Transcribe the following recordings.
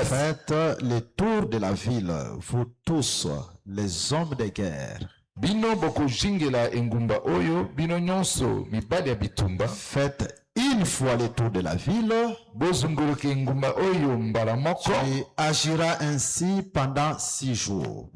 Faites le tour de la ville, vous tous, les hommes de guerre. Faites une fois le tour de la ville. Tu agiras ainsi pendant 6 jours.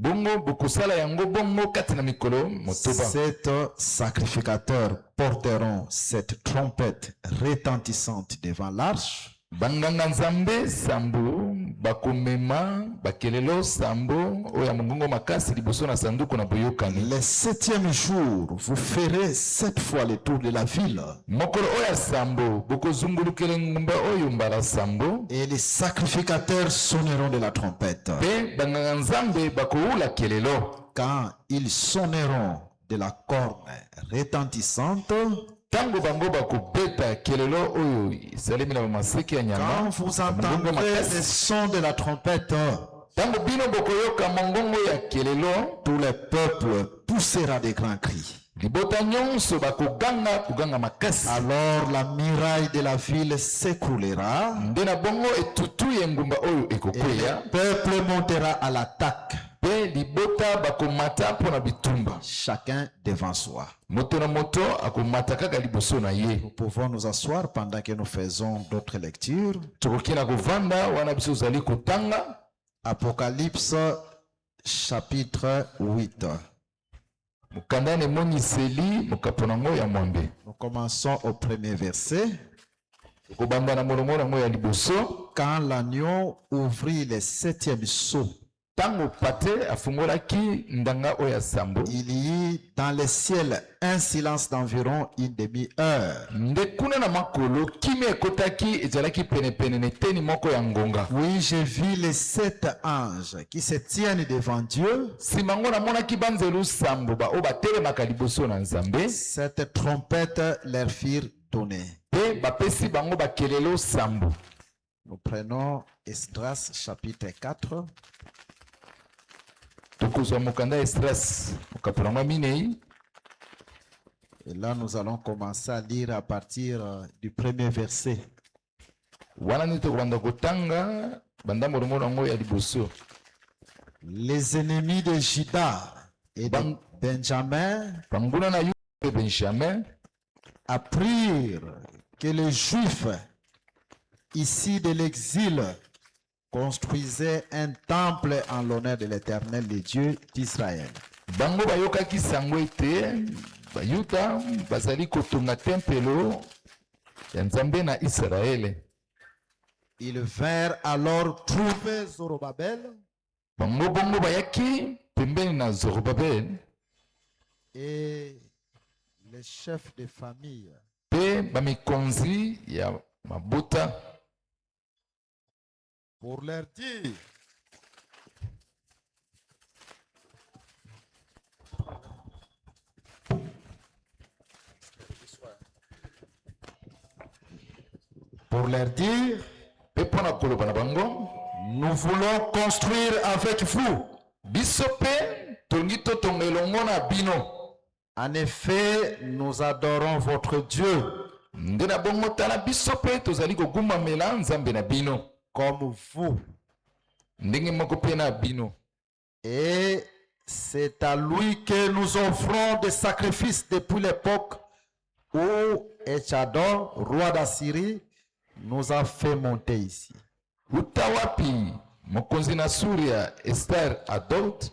7 sacrificateurs porteront cette trompette retentissante devant l'arche. Banganga nzambe sambo bakomema bakelelo sambo oya mungongo makasi liboso na sanduku na boyokani. Le 7e jour, vous ferez 7 fois le tour de la ville. Mokolo oya sambo bokozungulukele ngumba oyo mbala sambo. Et les sacrificateurs sonneront de la trompette. Pe banganga nzambe bakoula kelelo. Quand ils sonneront de la corne retentissante, quand vous entendrez le son de la trompette, tout le peuple poussera des grands cris. Alors la muraille de la ville s'écroulera et le peuple montera à l'attaque, chacun devant soi. Nous pouvons nous asseoir pendant que nous faisons d'autres lectures. Apocalypse chapitre 8. Nous commençons au premier verset. Quand l'agneau ouvrit le 7e sceau, il y eut dans le ciel un silence d'environ une demi-heure. Oui, j'ai vu les 7 anges qui se tiennent devant Dieu. Cette trompette leur firent donner. Nous prenons Esdras chapitre 4. Et là, nous allons commencer à lire à partir du premier verset. Les ennemis de Juda et de Benjamin apprirent que les Juifs, ici de l'exil, construisait un temple en l'honneur de l'Éternel, le Dieu d'Israël. Ils vinrent alors trouver Zorobabel et les chefs de famille pour leur dire: nous voulons construire avec vous. En effet, nous adorons votre Dieu comme vous. Et c'est à lui que nous offrons des sacrifices depuis l'époque où Echadon, roi d'Assyrie, nous a fait monter ici. Utawapi mokonzi na Suria Esther Adot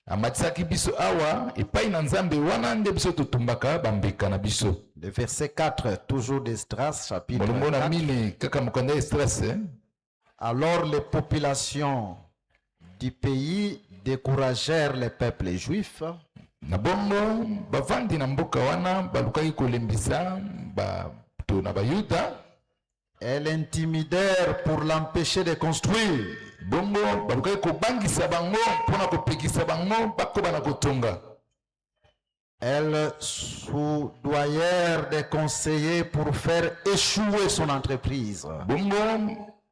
amatisaki biso awa epai na nzambe wana nde biso tutumbaka bambeka na biso. Le verset 4 toujours d'Esdras chapitre 4. Alors les populations du pays découragèrent les peuples juifs. Nabongo bavandi na mboka wana balukaki kolembisa bato na bayuda. Elles l'intimidèrent pour l'empêcher de construire. Bongo balukaki kobangisa bango pona kopekisa bango bakoba na kotonga. Elles soudoyèrent des conseillers pour faire échouer son entreprise. Bongo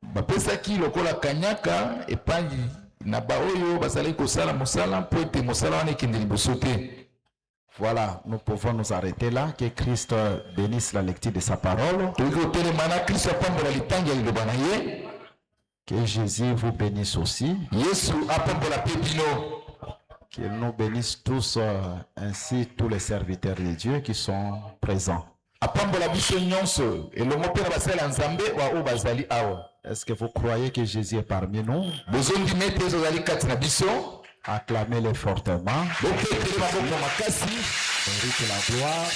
bapesaki lokola kanyaka epai na baoyo bazali kosala mosala mpo ete mosala wana ekende liboso te. Voilà, nous pouvons nous arrêter là. Que Christ bénisse la lecture de sa parole. Que Jésus vous bénisse aussi. Qu'il nous bénisse tous, ainsi tous les serviteurs de Dieu qui sont présents. Est-ce que vous croyez que Jésus est parmi nous? Acclamez-le fortement. Mérite la gloire.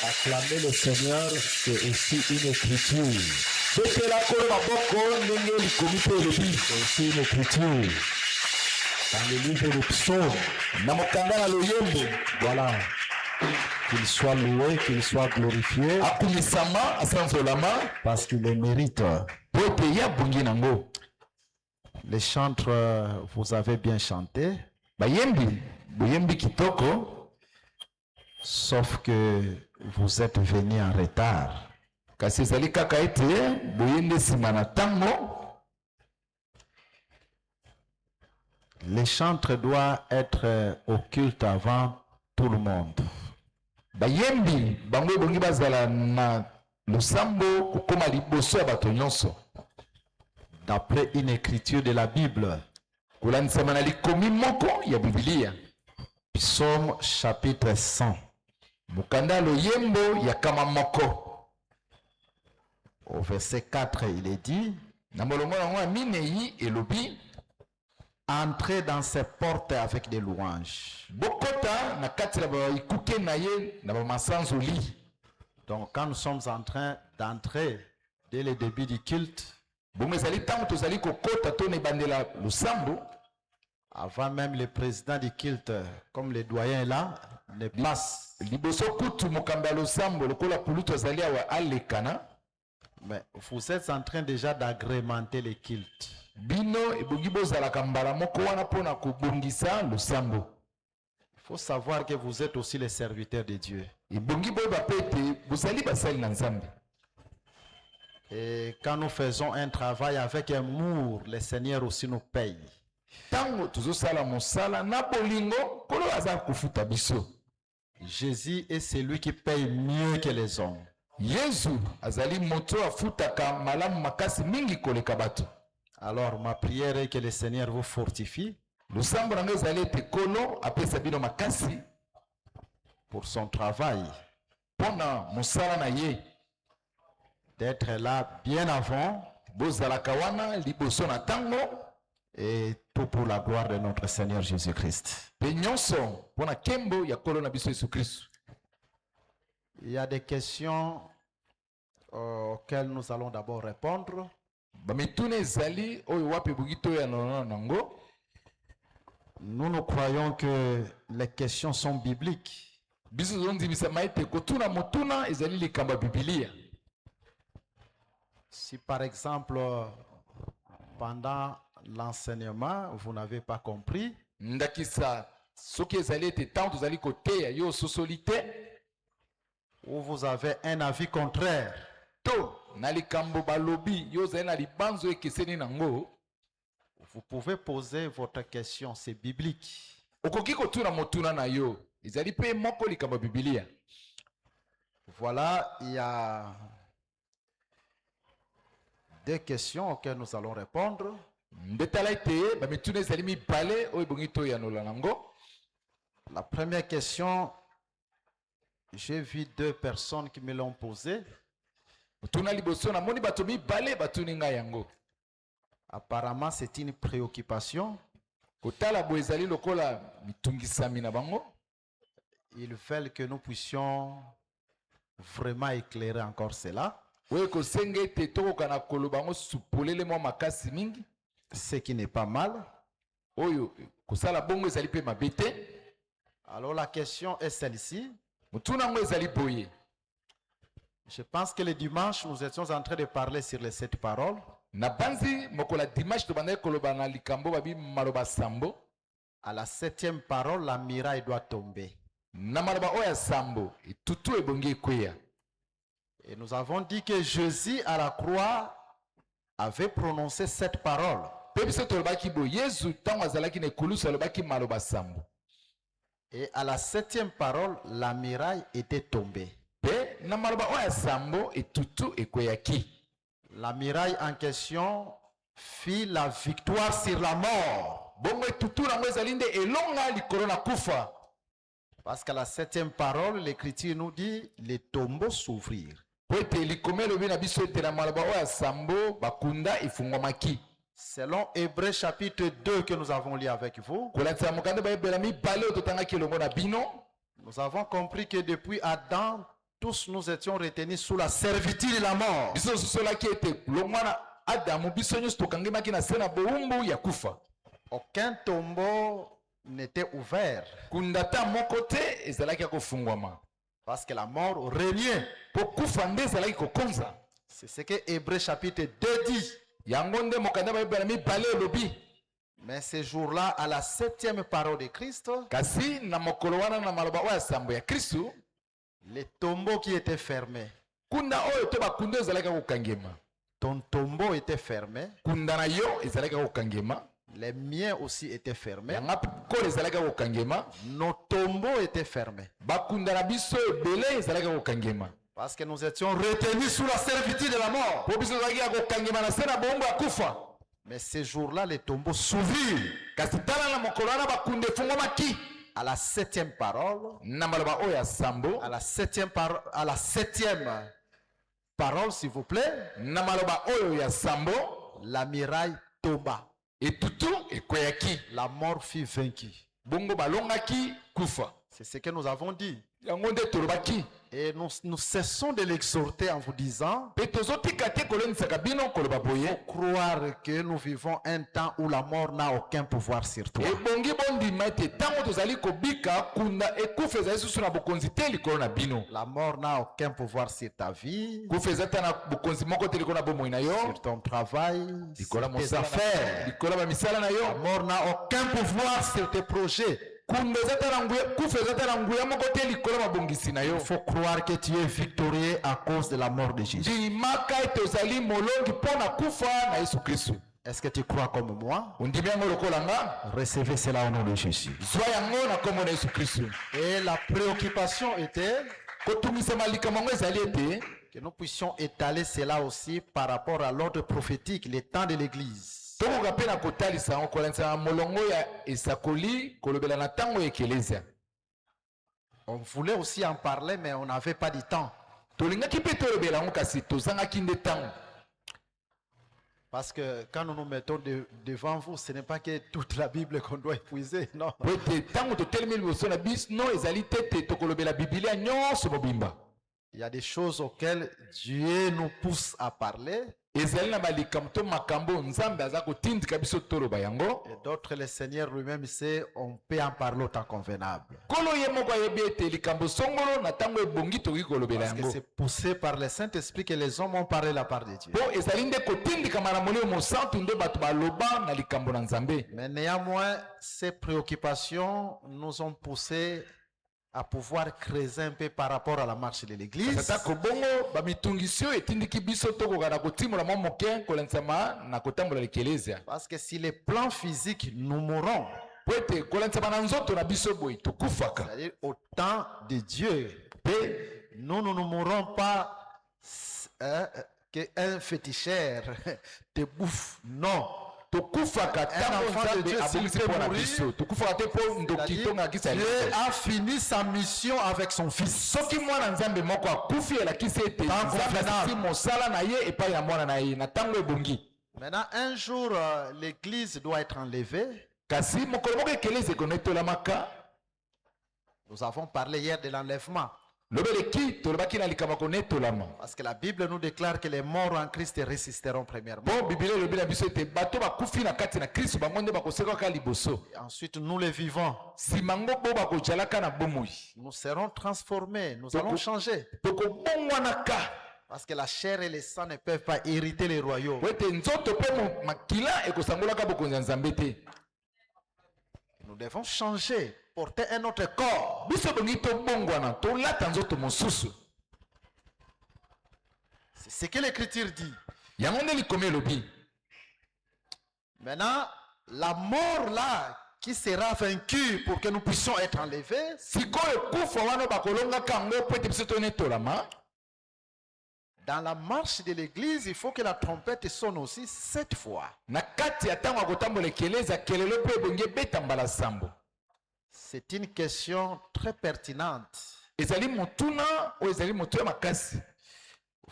Acclamez le Seigneur, c'est aussi une écriture. C'est aussi une écriture. Dans le livre de Psaume. Voilà. Qu'il soit loué, qu'il soit glorifié. Parce qu'il le mérite. Les chantres, vous avez bien chanté. Sauf que vous êtes venus en retard. Les chantres doivent être au culte avant tout le monde. D'après une écriture de la Bible. Psaume chapitre 100. Au verset 4, il est dit: entrez dans ses portes avec des louanges. Donc quand nous sommes en train d'entrer dès le début du culte, avant même le président du culte, comme le doyen est là, ne passe. Mais vous êtes en train déjà d'agrémenter le culte. Il faut savoir que vous êtes aussi les serviteurs de Dieu. Et quand nous faisons un travail avec amour, le Seigneur aussi nous paye. Jésus est celui qui paye mieux que les hommes. Alors ma prière est que le Seigneur vous fortifie pour son travail, d'être là bien avant, et tout pour la gloire de notre Seigneur Jésus-Christ. Il y a des questions auxquelles nous allons d'abord répondre. Nous croyons que les questions sont bibliques. Si par exemple, pendant l'enseignement, vous n'avez pas compris, ou vous avez un avis contraire, vous pouvez poser votre question, c'est biblique. Voilà, il y a des questions auxquelles nous allons répondre. La première question, j'ai vu deux personnes qui me l'ont posée. Apparemment, c'est une préoccupation. Ils veulent que nous puissions vraiment éclairer encore cela. Ce qui n'est pas mal. Alors la question est celle-ci. Je pense que le dimanche, nous étions en train de parler sur les 7 paroles. À la 7e parole, la muraille doit tomber. Et nous avons dit que Jésus à la croix avait prononcé cette parole. Et à la 7e parole, la muraille était tombée. Pe na maloba oyo ya sambo etutu ekweyaki. La muraille en question fit la victoire sur la mort. Bongo etutu nango ezali nde elonga likolo na kufa. Parce qu'à la 7e parole, l'Écriture nous dit, les tombeaux s'ouvrirent. Po ete likoma elobi na biso ete na maloba oyo ya sambo bakunda efungwamaki. Selon Hébreux chapitre 2 que nous avons lu avec vous, Kolatisa mokanda bayebela mibale oyo totangaki elongo na bino. nous avons compris que depuis Adam, tous nous étions retenus sous la servitude de la mort. Biso sosolaki ete longwa na Adamu biso nyonso tokangemaki na se na bowumbu ya kufa. Aucun tombeau n'était ouvert Kundata moko te ezalaki ya kofungwama. parce que la mort régnait. Po kufa nde ezalaki kokonza. C'est ce que Hébreux chapitre 2 dit. Yango nde mokanda bayebela mibale elobi. Mais ce jour-là, à la 7e parole de Christ, Kasi na mokolo wana na maloba oyo ya sambo ya Kristu, les tombeaux qui étaient fermés, kunda oyo to bakunda ezalaki kokangema. ton tombeau était fermé, Kunda na yo ezalaki kokangema. les miens aussi étaient fermés, Yanga kolo ezalaki kokangema. nos tombeaux étaient fermés. Bakunda na biso ebele ezalaki kokangema. Parce que nous étions retenus sous la servitude de la mort. Po biso ezalaki ya kokangema na se na bombo ya kufa. Mais ce jour-là, les tombeaux s'ouvrirent. Kasi tala na mokolo wana bakunda efungwamaki. À la 7e parole, Na maloba oyo ya sambo, à la 7e parole, s'il vous plaît, na maloba oyo ya sambo, la muraille tomba. etutu ekweyaki. La mort fut vaincue. Bongo balongaki kufa. C'est ce que nous avons dit. Yango nde tolobaki. Et nous cessons de l'exhorter en vous disant, Pe tozotika te kolonisaka bino koloba boye. croire que nous vivons un temps où la mort n'a aucun pouvoir sur toi. Ebongi bondima ete ntango tozali kobika kunda ekufa ezali susu na bokonzi te likolo na bino. La mort n'a aucun pouvoir sur ta vie, Kufa eza te na bokonzi moko te likolo na bomoi na yo. sur ton travail, Likolo ya sur tes mosala na- affaires. likolo ya bamisala na La yo. mort n'a aucun pouvoir sur tes projets. Kunda eza te na nguya, kufa eza te na nguya moko te likolo ya mabongisi na yo. Il faut croire que tu es victorieux à cause de la mort de Jésus. Ndimaka ete ozali molongi mpo na kufa na Yesu Kristu. Est-ce que tu crois comme moi? Ondimi yango lokola nga, Recevez cela au nom de Jésus. zwa yango na kombo na Yesu Kristu. Et la préoccupation était Kotungisama likambo yango ezali ete que nous puissions étaler cela aussi par rapport à l'ordre prophétique, les temps de l'Église. tokoka mpe na kotalisa yango kolandisa na molongo ya esakoli kolobela na ntango ya ekelezia. On voulait aussi en parler, mais on n'avait pas du temps. Tolingaki mpe tolobela yango kasi tozangaki nde ntango. Parce que quand nous nous mettons devant vous, ce n'est pas que toute la Bible qu'on doit épuiser, non. Po ete ntango totelemi liboso na biso ezali te ete tokolobela bibilia nyonso mobimba. Il y a des choses auxquelles Dieu nous pousse à parler, Ezali na balikambo to makambo nzambe aza kotindika biso toloba yango. et d'autres, le Seigneur lui-même sait, on peut en parler au temps convenable. Kolo ye moko ayebi ete likambo songolo na ntango ebongi tokoki kolobela Parce que yango. c'est poussé par le Saint-Esprit que les hommes ont parlé la part de Dieu. Po ezali nde kotindikama na molimo mosantu nde bato baloba na likambo na nzambe. Mais néanmoins, ces préoccupations nous ont poussé à pouvoir creuser un peu par rapport à la marche de l'Église. Tata kobongo bamitungisio etindiki biso tokoka na kotimola mwa moke kolandisama na kotambola lekelezia. Parce que si les plans physiques nous mourons, Po ete kolandisama na nzoto na biso boye tokufaka. c'est-à-dire au temps de Dieu, Pe nous ne nous mourrons pas qu'un féticheur te bouffe. Non. tokufaka ntango enfant de nzambe Dieu, abongisi s'il peut mpo na mourir, biso tokufaka te mpo ndoki C'est-à-dire, tongakisa Dieu liso. a fini sa mission avec son fils. Soki mwana nzambe moko akufi elakisi ete Ntango nzambe convenable. asisi mosala na ye epai ya mwana na ye na ntango ebongi. Maintenant, un jour, l'Église doit être enlevée. Kasi mokolo moko ekelezi ekono etolamaka. Nous avons parlé hier de l'enlèvement. Lobeleki tolobaki na likambo kone etolama. Parce que la Bible nous déclare que les morts en Christ résisteront premièrement. Po biblia elobi na biso ete bato bakufi na kati na kristo bango nde bakosekaka liboso. Et ensuite, nous les vivons. Nsima ngo bo bakozalaka na bomoi. Nous serons transformés. Nous allons changer. Tokobongwanaka. Parce que la chair et le sang ne peuvent pas hériter les royaumes. Po ete nzoto mpe makila ekosangolaka bokonzi ya nzambe te. Nous devons changer, porter un autre corps. Biso bongi tobongwana tolata nzoto mosusu. C'est ce que l'Écriture dit. Yango nde likomi elobi. Maintenant, la mort là qui sera vaincu pour que nous puissions être enlevés. sikoyo ekufa wana bakolongaka yango po ete biso tonetolama. Dans la marche de l'église, il faut que la trompette sonne aussi 7 fois. Na kati ya ntango ya kotambola ekeleza kelelo mpe ebongi ebeta mbala sambo. C'est une question très pertinente. Ezali motuna oyo ezali motu ya makasi.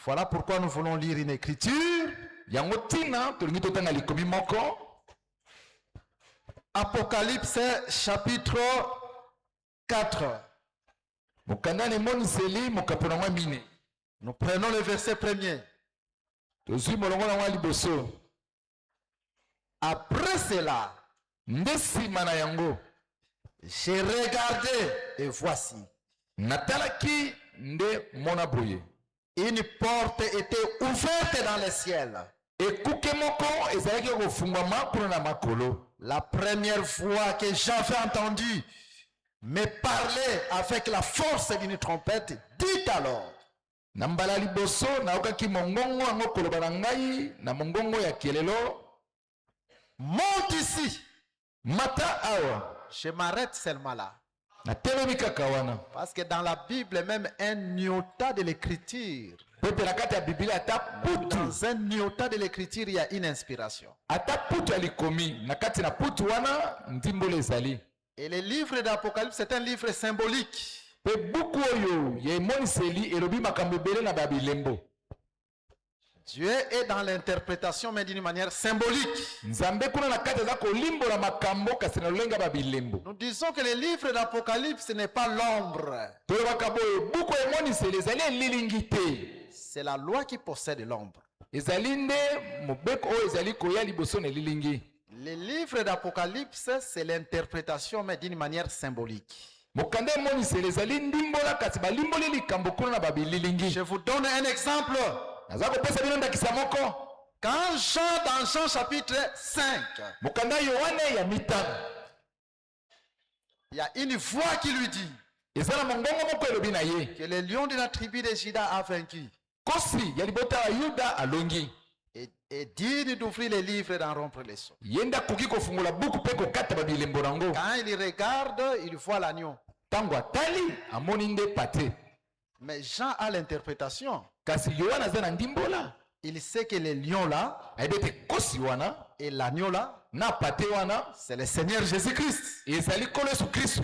Voilà pourquoi nous voulons lire une écriture. Yango tina tolingi totanga likomi moko. Apocalypse chapitre 4. Mokanda ne moniseli mokapo na mwa mine. Nous prenons le verset premier. Tozwi molongo na mwa liboso. Après cela, Nde nsima na yango j'ai regardé et voici, natalaki nde mona boye. une porte était ouverte dans le ciel. Ekuke moko ezalaki kofungwama kuna na makolo. La première fois que j'avais entendu me parler avec la force d'une trompette, dit alors, Na mbala liboso naokaki mongongo yango koloba na ngai na mongongo ya kelelo. monte ici. Mata awa. Je m'arrête seulement là. Natelemi kaka wana. Parce que dans la Bible, même un iota de l'écriture, Pepe na kati ya Biblia ata putu. dans un iota de l'écriture, il y a une inspiration. Ata putu alikomi. Na kati na putu wana ndimbolo ezali. Et le livre d'Apocalypse, c'est un livre symbolique. Pe buku oyo ye moniseli elobi makambo ebele na babilembo. Dieu est dans l'interprétation, mais d'une manière symbolique. Nzambe kuna na kati aza kolimbola makambo kasi na lolenga babilembo. Nous disons que le livre d'Apocalypse n'est pas l'ombre. Tolobaka boye buku ya moniseli ezali elilingi te. C'est la loi qui possède l'ombre. Ezali nde mobeko oyo ezali koya liboso na elilingi. Le livre d'Apocalypse, c'est l'interprétation, mais d'une manière symbolique. Mokanda ya moniseli ezali ndimbola kasi balimboli likambo kuna na babililingi. Je vous donne un exemple. Naza kopesa bino ndakisa moko. Quand Jean, dans Jean chapitre 5, Mokanda Yohane ya mitano. il y a une voix qui lui dit Eza na mongongo moko elobi na ye. que le lion de la tribu de Juda a vaincu. Kosi ya libota ya Yuda alongi. Et digne d'ouvrir les livres et d'en rompre les sceaux. Yenda koki kofungola buku pe kokata babilembo nango. Quand il regarde, il voit l'agneau. Tango atali amoni nde pate. Mais Jean a l'interprétation. Kasi Yohane aza na ndimbola. Il sait que le lion là Ayebete kosi wana et l'agneau là, na pate wana c'est le Seigneur Jésus-Christ. ezali kolo Yesu Kristo.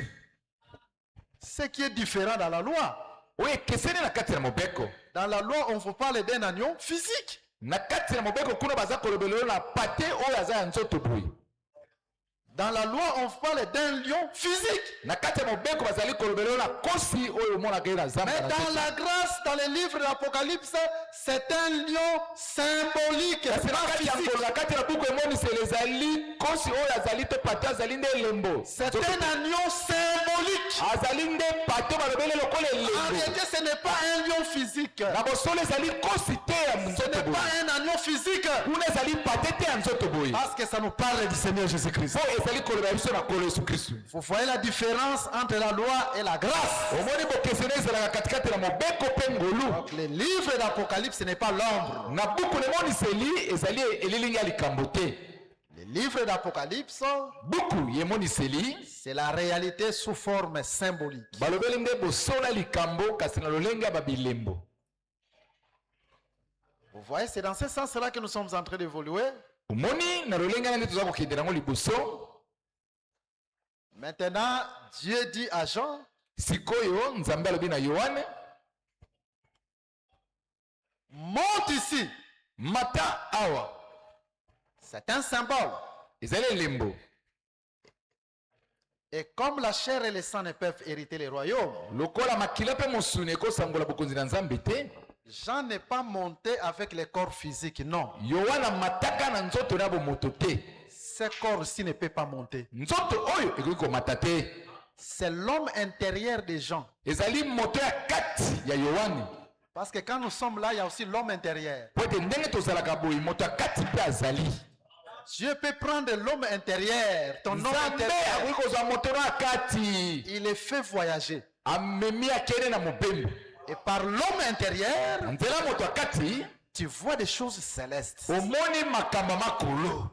Ce qui est différent dans la loi. Oye keseni na kati na mobeko. Dans la loi, on vous parle d'un agneau physique. Na kati na mobeko kuna baza kolobelelo na pate oyo aza ya nzoto boye. Dans la loi, on vous parle d'un lion physique. Na kati ya mobeko bazali kolobelelo na kosi oyo omonaka ye na zamba. Mais dans la grâce, dans le livre de l'Apocalypse, c'est un lion symbolique. Kasi na Pas kati ya physique. nkolo na kati na buku emoniseli ezali kosi oyo azali te pate azali nde elembo. C'est un agneau symbolique. Azali nde pate balobeli lokola En elembo. réalité, ce n'est pas un lion physique. Na bosolo ezali kosi te ya Ce nzoto n'est boye. pas un agneau physique. Kuna ezali pate te ya nzoto boye. Parce que ça nous parle du Seigneur Jésus-Christ. Po ezali koloba biso na kolo Yesu Kristo. Vous voyez la différence entre la loi et la grâce. Omoni bokeseni ezalaka katikati na mobeko mpe ngolu. Donc le livre d'Apocalypse, ce n'est pas l'ombre. Na buku na emoniseli ezali elilingi ya likambo te. Le livre d'Apocalypse, Buku ya emoniseli c'est la réalité sous forme symbolique. balobeli nde bosolo ya likambo kasi na lolenge ya babilembo. Vous voyez, c'est dans ce sens-là que nous sommes en train d'évoluer. Omoni na lolenge wana nde toza kokende nango liboso. Maintenant, Dieu dit à Jean, Sikoyo Nzambe alobi na Yohane, monte ici. mata awa. C'est un symbole. Ezali elembo. Et comme la chair et le sang ne peuvent hériter les royaumes, Lokola makila pe mosuni ekosangola bokonzi na Nzambe te. Jean n'est pas monté avec les corps physiques, non. Yohana mataka na nzoto na bomoto te. Ce corps-ci ne peut pas monter. Nzoto oyo ekoki komata te. C'est l'homme intérieur des gens. Ezali moto ya kati ya Yohane. Parce que quand nous sommes là, il y a aussi l'homme intérieur. Po ete ndenge tozalaka boye moto ya kati mpe azali. Dieu peut prendre l'homme intérieur, ton homme Nzambe intérieur, akoki kozwa moto na ya kati. il le fait voyager. Amemi akende na mobembo. Et par l'homme intérieur, Nzela moto ya kati tu vois des choses célestes. omoni makambo makolo.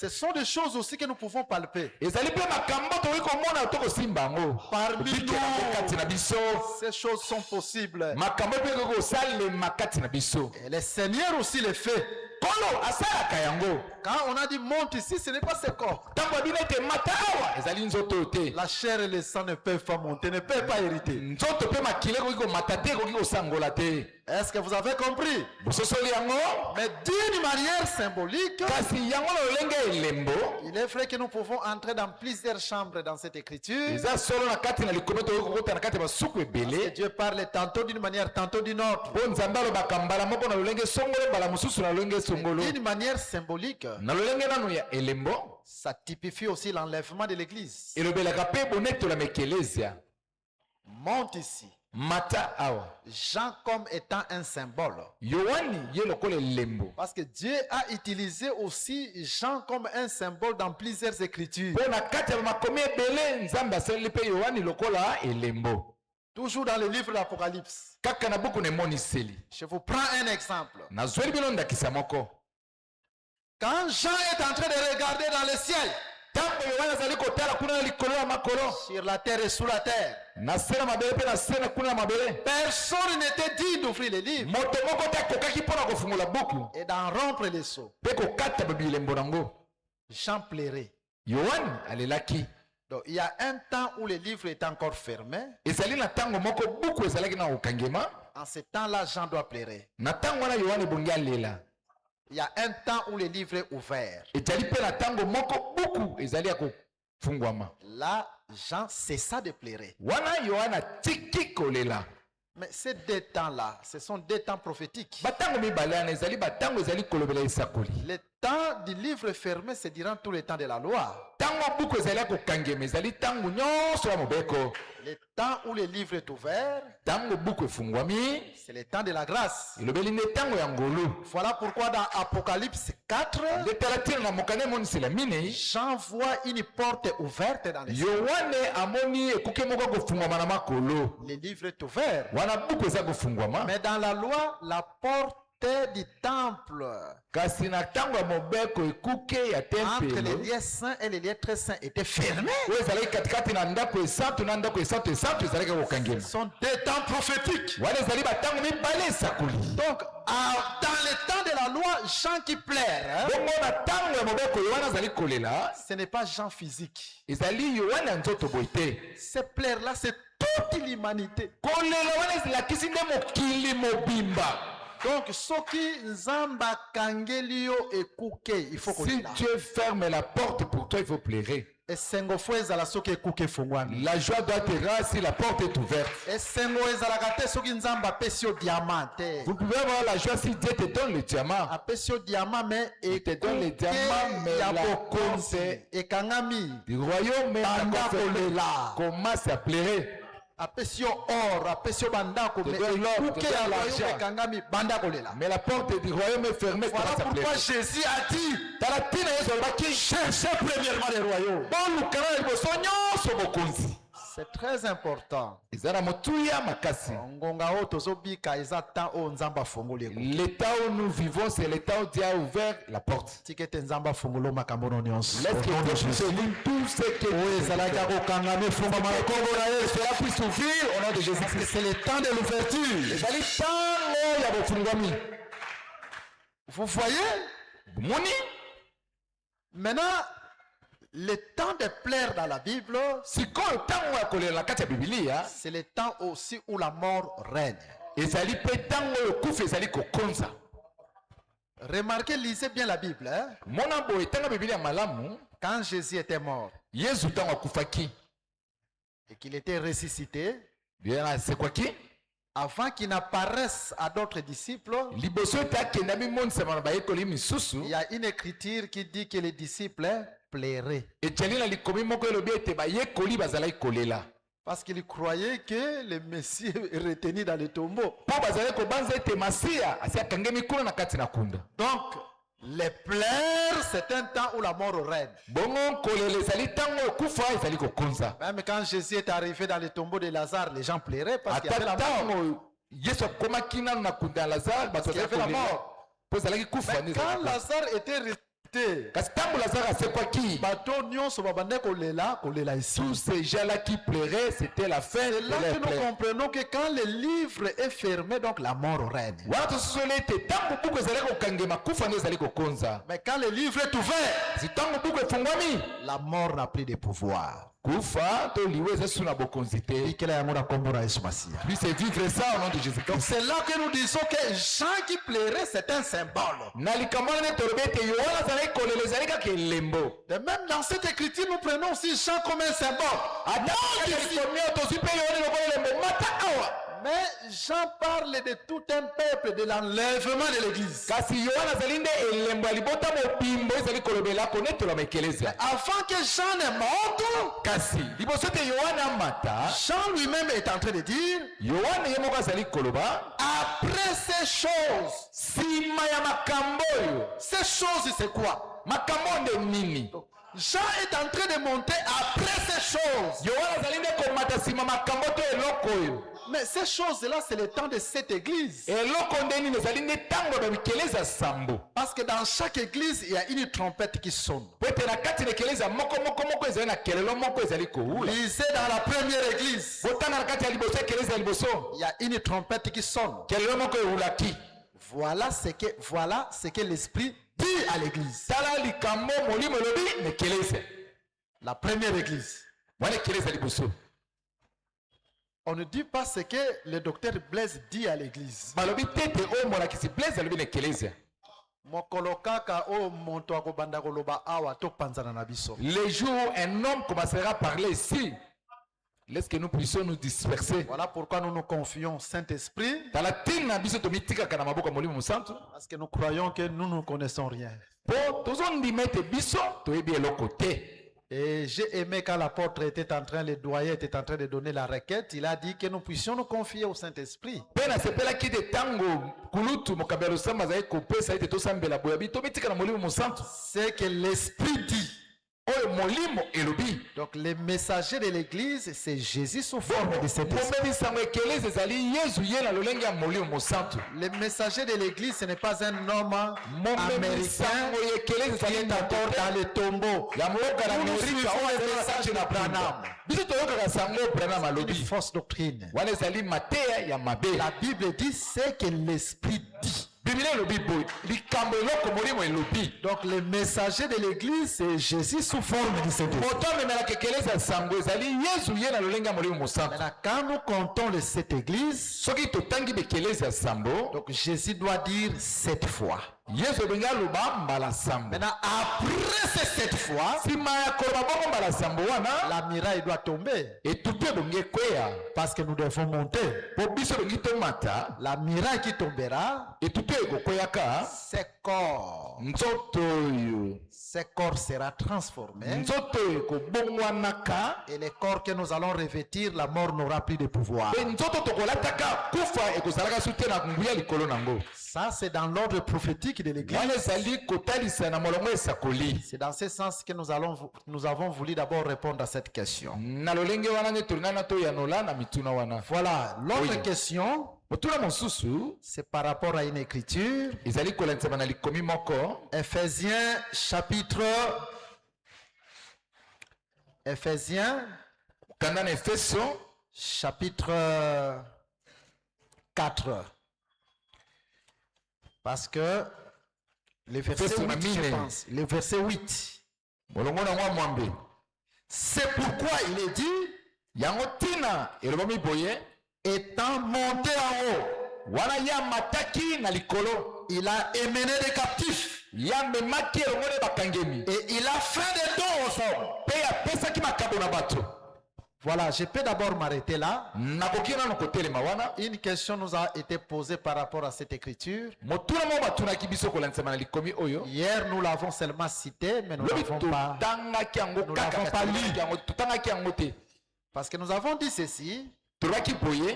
Ce sont des choses aussi que nous pouvons palper. ezali mpe makambo tokoki komona tokosimba yango Parmi Obikela yango kati na biso Ces choses sont possibles. makambo mpe ekoki kosalema kati na biso Et le Seigneur aussi les fait. nkolo asalaka yango Quand on a dit monte ici, ce n'est pas ce corps. ntango abino ete mata awa ezali nzoto oyo te La chair et le sang ne peuvent pas monter, ne peuvent pas hériter. nzoto mpe makila ekoki komata te ekoki kosangola te Est-ce que vous avez compris? bososoli yango Mais d'une manière symbolique, kasi yango na lolenge elembo il est vrai que nous pouvons entrer dans plusieurs chambres dans cette écriture. eza solo na kati na likolo tokoki kokota na kati ya basuku Et ebele Dieu parle tantôt d'une manière, tantôt d'une autre. mpo nzambe alobaka mbala moko na lolenge songolo mbala mosusu na lolenge songolo D'une manière symbolique, na lolenge nanu ya elembo ça typifie aussi l'enlèvement de l'église. elobelaka mpe bonetolama ekelezia Monte ici. mata awa Jean comme étant un symbole. yohani ye lokola elembo Parce que Dieu a utilisé aussi Jean comme un symbole dans plusieurs écritures. mpo na kati ya bamakomi ebele nzambe asaleli mpe yohani lokola elembo Toujours dans le livre de l'Apocalypse. kaka na buku na emoniseli Je vous prends un exemple. nazweli bino ndakisa moko Quand Jean est en train de regarder dans le ciel, ntango yohani azali kotala kuna na likolo ya makolo sur la terre et sous la terre, na se na mabele mpe na se na kuna na mabele personne n'était digne d'ouvrir les livres moto moko te akokaki mpo na kofungola buku et d'en rompre les seaux. mpe kokata babilembo nango Jean pleurait. yohani alelaki Donc il y a un temps où les livres étaient encore fermés. ezali na ntango moko buku ezalaki na kokangema En ce temps-là, Jean doit pleurer. na ntango wana yohani ebongi alela Il y a un temps où les livres est ouvert. ezali mpe na ntango moko buku ezali ya kofungwama Là, Jean cessa de pleurer. wana yohana atiki kolela Mais ces deux temps-là, ce sont deux temps prophétiques. batango mibale wana ezali batango ezali kolobela esakoli Le temps du livre fermé, c'est durant tout le temps de la loi. ntango buku ezali ya kokangema ezali ntango nyonso ya mobeko Le temps où le livre est ouvert, ntango buku efungwami c'est le temps de la grâce. elobeli nde ntango ya ngolu Voilà pourquoi dans Apocalypse 4, nde tala ntina na mokanda emonisela minei Jean voit une porte ouverte dans les cieux. yohane amoni ekuke moko kofungwama na makolo Le livre est ouvert. wana buku eza kofungwama Mais dans la loi, la porte du temple, kasi na ntango ya mobeko ekuke ya entre les tempelo lieux saints et les lieux très saints, était fermée. oyo ezalaki katikati na ndako esantu na ndako esantu esantu ezalaki kokangema Ce sont des temps prophétiques. wana ezali batango mibale esakoli Donc, dans le temps de la loi, Jean qui pleure, bongo na ntango ya mobeko yohana azali kolela ce n'est pas Jean physique. ezali yohana ya nzoto boye te Ce pleurs-là, c'est toute l'humanité. kolela wana elakisi nde mokili mobimba Donc, ceux qui nzamba kangelio ekuke, il faut qu'on si dise là. Dieu ferme la porte pour toi il faut pleurer Esengo fo ezala soki ekuke fungwani. la joie doit te rare si la porte est ouverte Esengo ezalaka te soki nzamba apesi yo diamant te. vous pouvez avoir la joie si Dieu te donne le diamant Apesi yo diamant mais te donne le diamant, mais ya la bokonzi cause- ekangami. du royaume mais la Banda conférence kolela. commence à pleurer Apesi yo or, apesi yo bandako Te mais donne l'or, ekuke te ya donne royaume l'argent. ekangami banda kolela. mais la porte du royaume est fermée Voilà commence à pourquoi pleurer Jésus a dit tala ntina yesu alobaki cherchez premièrement le royaume. bolukana na liboso nyonso bokonzi C'est très important. eza na motuya makasi Ngonga oyo tozobika eza temps oyo nzambe afongoli eko. l'état où nous vivons c'est l'état où Dieu a ouvert la porte Tika ete nzambe afongoli makambo no nyonso. laisse que Dieu puisse ouvrir tout ce que Oyo ezalaki akokangama efungwama na kombo na Yesu. cela puisse ouvrir au nom de Parce que Jésus-Christ c'est le temps de l'ouverture. ezali ntango ya bofungwami Vous voyez? moni Maintenant, le temps de plaire dans la Bible, sikoyo ntango ya kolela na kati ya bibilia c'est le temps aussi où la mort règne. ezali mpe ntango oyo kufa ezali kokonza Remarquez, lisez bien la Bible. Hein? mona boye ntango ya bibilia malamu Quand Jésus était mort yesu ntango akufaki et qu'il était ressuscité, bien asekwaki avant qu'il n'apparaisse à d'autres disciples, liboso ete akenda mimonisama na bayekoli il misusu y a une écriture qui dit que les disciples plairaient. etiali na likomi moko elobi ete bayekoli bazalaki kolela Parce qu'ils croyaient que le Messie est retenu dans le tombeau. mpo bazalaki kobanza ete masiya asi akangemi kuna na kati na kunda Donc, les pleurs, c'est un temps où la mort règne. bongo kolela ezali ntango oyo kufa ezali kokonza Même quand Jésus est arrivé dans le tombeau de Lazare, les gens pleuraient parce qu'il y avait ata la mort. ntango yesu akomaki nano na kunda ya lazare bato Parce qu'il y bazali avait la kolela mort. mpo ezalaki kufa Mais nde quand ezalaki kufa. Lazare était maturité. kasi ntango lazare asekwaki Bateau nyonso babande kolela ici. tous ces gens-là qui pleuraient, c'était la fin de C'est là que leur nous pleurs. comprenons que quand le livre est fermé, donc la mort règne. wana tososoli ete ntango buku ezali kokangema kufa nde ezali kokonza. Mais quand le livre est ouvert, si ntango buku efungwami la mort n'a plus de pouvoir. kufa to liwa eza su na bokonzi te. Et que la yamoura kombora Yesu Masiya. Puisse vivre ça au nom de Donc Jésus-Christ. c'est là que nous disons que Jean qui plairait, c'est un symbole. na likambo wana nde tolobi ete yohana azalaki kolela ezali kaka elembo. Et même dans cette écriture, nous prenons aussi Jean comme un symbole. ata likomi oyo tozwi mpe yohana lokola elembo mata awa. Mais Jean parle de tout un peuple, de l'enlèvement de l'église. kasi yohana azali nde elembo ya libota mobimbo ezali kolobela konetolama ekelezia. Avant que Jean ne monte, kasi liboso ete yohana amata Jean lui-même est en train de dire, yohana ye moko azali koloba après ces choses, nsima ya makambo oyo. ces choses c'est quoi? makambo nde nini? Jean est en train de monter après ces choses. yohana azali nde komata nsima makambo to eloko oyo. Mais ces choses-là, c'est le temps de cette église. eloko nde nini ezali nde ntango ya bikelezi ya sambo. Parce que dans chaque église, il y a une trompette qui sonne. po ete na kati na ekelezi ya moko ezali na kelelo moko ezali kowula. Lisez dans la première église, botanga na kati ya liboso ekelezi ya liboso il y a une trompette qui sonne. kelelo moko ewulaki. Voilà ce que l'Esprit dit à l'église. tala likambo molimo elobi na ekelezi. La première église. wana ekelezi ya liboso. On ne dit pas ce que le docteur Blaise dit à l'église. balobi tete oyo molakisi blaise alobi na ekelezi. Mokolo kaka o moto akobanda koloba awa to panzana na biso. Le jour où un homme commencera à parler ici, laisse que nous puissions nous disperser. Voilà pourquoi nous nous confions au Saint-Esprit. Dans la tine na biso tomitika kana maboka molimo musantu. Parce que nous croyons que nous ne connaissons rien. Po tozondima ete biso toyebi eloko te. Et j'ai aimé quand l'apôtre était en train, le doyen était en train de donner la requête, il a dit que nous puissions nous confier au Saint-Esprit. Pe nasepelaki ete ntango kulutu mokabelo samba azali kopesa ete tosambela boyabi tomitika na molimo musantu. C'est que l'Esprit dit. Oyo molimo elobi. Donc le messager de l'église, c'est Jésus sous forme de Saint-Esprit. Momemisango ekelezi ezali yesu ye na lolenge ya molimo musantu. Le messager de l'église, ce n'est pas un homme américain Momemisango ekelezi qui ezali est encore dans le tombeau. ya mboka na Amerika oyo ezali na kati na Branham. biso toyokaka sango Branham Une alobi fausse doctrine. wana ezali mateya ya mabe. La Bible dit ce que l'Esprit dit. biblia elobi boye likambo eloko molimo elobi. Donc le messager de l'église, c'est Jésus sous forme de Saint-Esprit. moto amemelaka ekelezi ya sango ezali yesu ye na lolenge ya molimo mosantu. Maintenant, quand nous comptons cette église, soki totangi bekelezi ya sambo donc Jésus doit dire 7 fois. yesu ebengi aloba mbala sambo. Maintenant, après ces 7 fois, nsima ya koloba bongo mbala sambo wana la miraille doit tomber. etutu ebongi ekweya Parce que nous devons monter. po biso ebongi tomata. La miraille qui tombera, etutu ekokweyaka ces corps, nzoto oyo. ces corps sera transformé. nzoto oyo ekobongwanaka. Et les corps que nous allons revêtir, la mort n'aura plus de pouvoir. mpe nzoto tokolataka kufa ekozalaka su te na nguya likolo nango. Ça, c'est dans l'ordre prophétique de l'église. wana ezali kotalisa na molongo esakoli. C'est dans ce sens que nous avons voulu d'abord répondre à cette question. na lolenge wana nde tolingana na toyanola na mituna wana. Voilà, l'autre Oui. question, motuna mosusu c'est par rapport à une écriture. ezali kolandisama na likomi moko. Éphésiens kanda na efeso chapitre 4. Parce que le verset Verset 8, je mine. pense. Le verset 8. molongo nango ya mwambe. C'est pourquoi il est dit, yango ntina elobami boye étant monté en haut, wana ye amataki na likolo. il a émené des captifs ye amemaki elongo nde bakangemi. et il a fait des dons aux hommes. mpe apesaki makambo na bato. Voilà, je peux d'abord m'arrêter là. nakoki nano kotelema wana. Une question nous a été posée par rapport à cette écriture. motuna moko batunaki biso kolandisama na likomi oyo. Hier, nous l'avons seulement cité, mais nous ne lobi l'avons pas. totangaki yango Nous kaka l'avons pas lu. totangaki yango te. Parce que nous avons dit ceci, tolobaki boye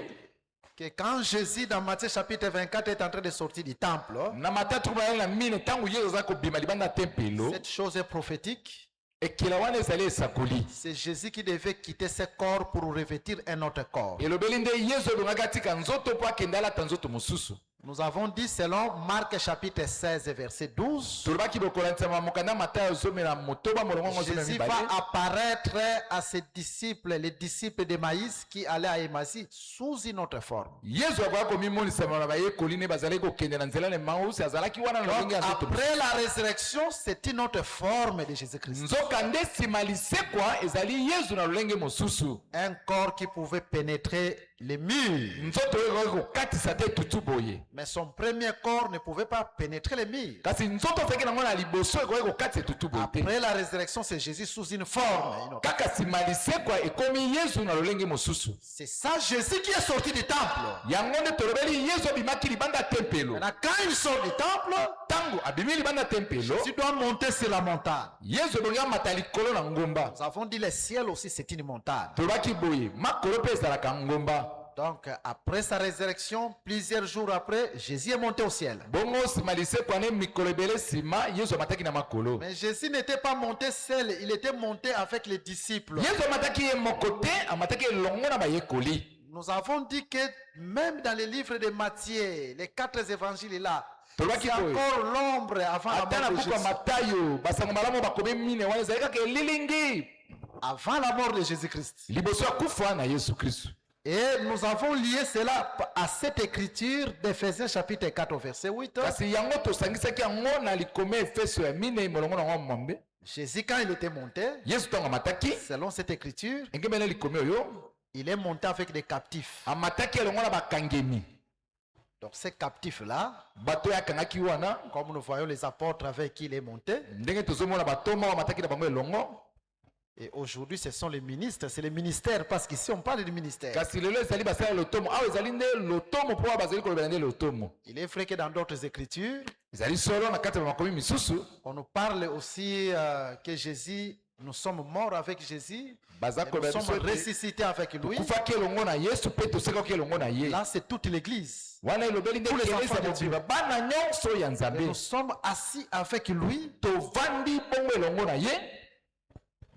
que quand Jésus, dans Matthieu chapitre 24, est en train de sortir du temple, na matatu bayali na mine ntango yesu aza kobima libanda ya tempelo. cette chose est prophétique. ekela wana ezali esakoli. C'est Jésus qui devait quitter ce corps pour revêtir un autre corps. elobeli nde yesu ebongaki atika nzoto mpo akende alata nzoto mosusu. Nous avons dit selon Marc chapitre 16 verset 12, tolobaki bokolanisa mokanda Matayo zomela motoba molongo ngo zomela Jésus mibale. va apparaître à ses disciples, les disciples de Maïs qui allaient à Emmaüs sous une autre forme. Yesu akoka komimonisa na bayekoli ne bazali kokende na nzela na Emmaüs azalaki wana na Donc, lolenge ya nzoto. après la résurrection, c'est une autre forme de Jésus-Christ. Nzoka nde nsima lisekwa ezali Yesu na lolenge mosusu. Un corps qui pouvait pénétrer les murs. Nzoto oyo ekoki kokatisa te tutu boye. Mais son premier corps ne pouvait pas pénétrer les murs. Kasi nzoto feki nango na liboso ekoki kokatisa tutu boye te. Après la résurrection, c'est Jésus sous une forme. Kaka nsima lisekwa ekomi Yesu na lolenge mosusu. C'est ça Jésus qui est sorti du temple. Yango nde tolobeli Yesu abimaki libanda tempelo. Maintenant, quand il sort du temple, Tango abimi libanda tempelo. tu dois monter sur la montagne. Yesu ebongi amata likolo na ngomba. Nous avons dit le ciel aussi, c'est une montagne. Tolobaki boye makolo mpe ezalaka ngomba. Donc, après sa résurrection, plusieurs jours après, Jésus est monté au ciel. Bongo nsima lisekwa ne mikolo ebele nsima Yesu amataki na makolo. Mais Jésus n'était pas monté seul, il était monté avec les disciples. Yesu amataki ye moko te, amataki elongo na bayekoli. Nous avons dit que même dans les livres de Matthieu, les 4 évangiles là, Tolobaki c'est boye. encore l'ombre avant la Ata na mort de buku ya Jésus. Matayo basango malamu bakomi mine wana ezali kaka elilingi Avant la mort de Jésus-Christ. liboso ya kufa na Yesu Kristo. Et nous avons lié cela à cette écriture d'Éphésiens chapitre 4 au verset 8. Kasi yango tosangisaki yango na likome Efeso ya mine molongo na ngwa mwambe. Jésus, quand il était monté, Yesu ntango amataki selon cette écriture, engemela likome oyo il est monté avec des captifs. amataki elongo na bakangemi. Donc ces captifs-là, Bato ya kangaki wana comme nous voyons les apôtres avec qui il est monté, ndenge tozomona batoma amataki na bango elongo. et aujourd'hui ce sont les ministres, c'est les ministères, parce qu'ici on parle du ministère. Kasi lelo ezali basala lotomo awa ezali nde lotomo mpo bazali kolobela nde lotomo. Il est vrai que dans d'autres écritures, Ezali solo na kati ya makomi misusu on nous parle aussi que Jésus, nous sommes morts avec Jésus, baza et nous kolobela sommes biso ressuscités avec lui. kufaki elongo na Yesu mpe tosekaki elongo na ye. Là c'est toute l'église. Wana elobeli nde Tous les kelesa enfants de mobimba bana nyonso ya Et Nzambe nous sommes assis avec lui tovandi bongo elongo na ye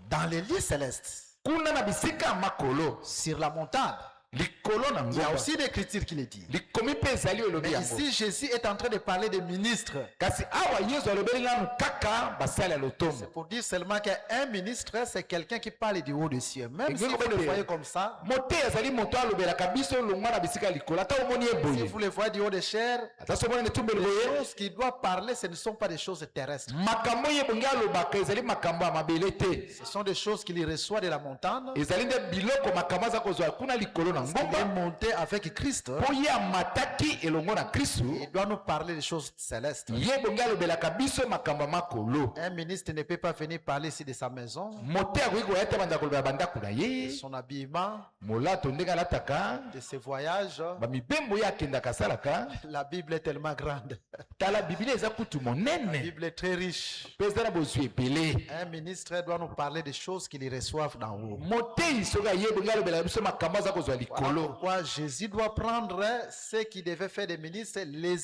dans les lieux célestes, kuna na bisika ya makolo sur la montagne. likolo na Il y a ngomba. aussi l'écriture qui le dit. Likomi mpe ezali elobi Mais yango. ici, Jésus est en train de parler des ministres. Kasi awa Yesu alobeli nanu kaka basali ya lotomo. C'est pour dire seulement qu'un ministre, c'est quelqu'un qui parle du haut des cieux. Même Et si vous vous le voyez- voyez comme ça, mote azali moto alobelaka biso longwa na bisika ya likolo ata omoni ye si boye vous le voyez du haut des chairs, ata so omoni netumbeli les boye choses qu'il doit parler, ce ne sont pas des choses terrestres. makambo oyo ebongi alobaka ezali makambo ya mabele te, Ce sont des choses qu'il reçoit de la montagne. ezali nde biloko makambo aza kozwa kuna likolo na Il est ngomba monté avec Christ. mpo ye amataki elongo na Kristu. Il doit nous parler des choses célestes. Ye ebongi alobelaka biso makambo ya makolo. Un ministre ne peut pas venir parler ici de sa maison, mote akoki koya te banda kolobela bandako na de ye, son habillement, molato ndenge alataka, de ses voyages. bamibembo ye akendaka asalaka. La Bible est tellement grande. Tala biblia eza kutu La monene Bible est très riche. mpe eza na bozwi ebele. Un ministre doit nous parler des choses qu'il reçoit d'en haut. motei soki aye ebongi alobelaka biso makambo aza kozwa Voilà likolo. pourquoi Jésus doit prendre ce qu'il devait faire des ministres, les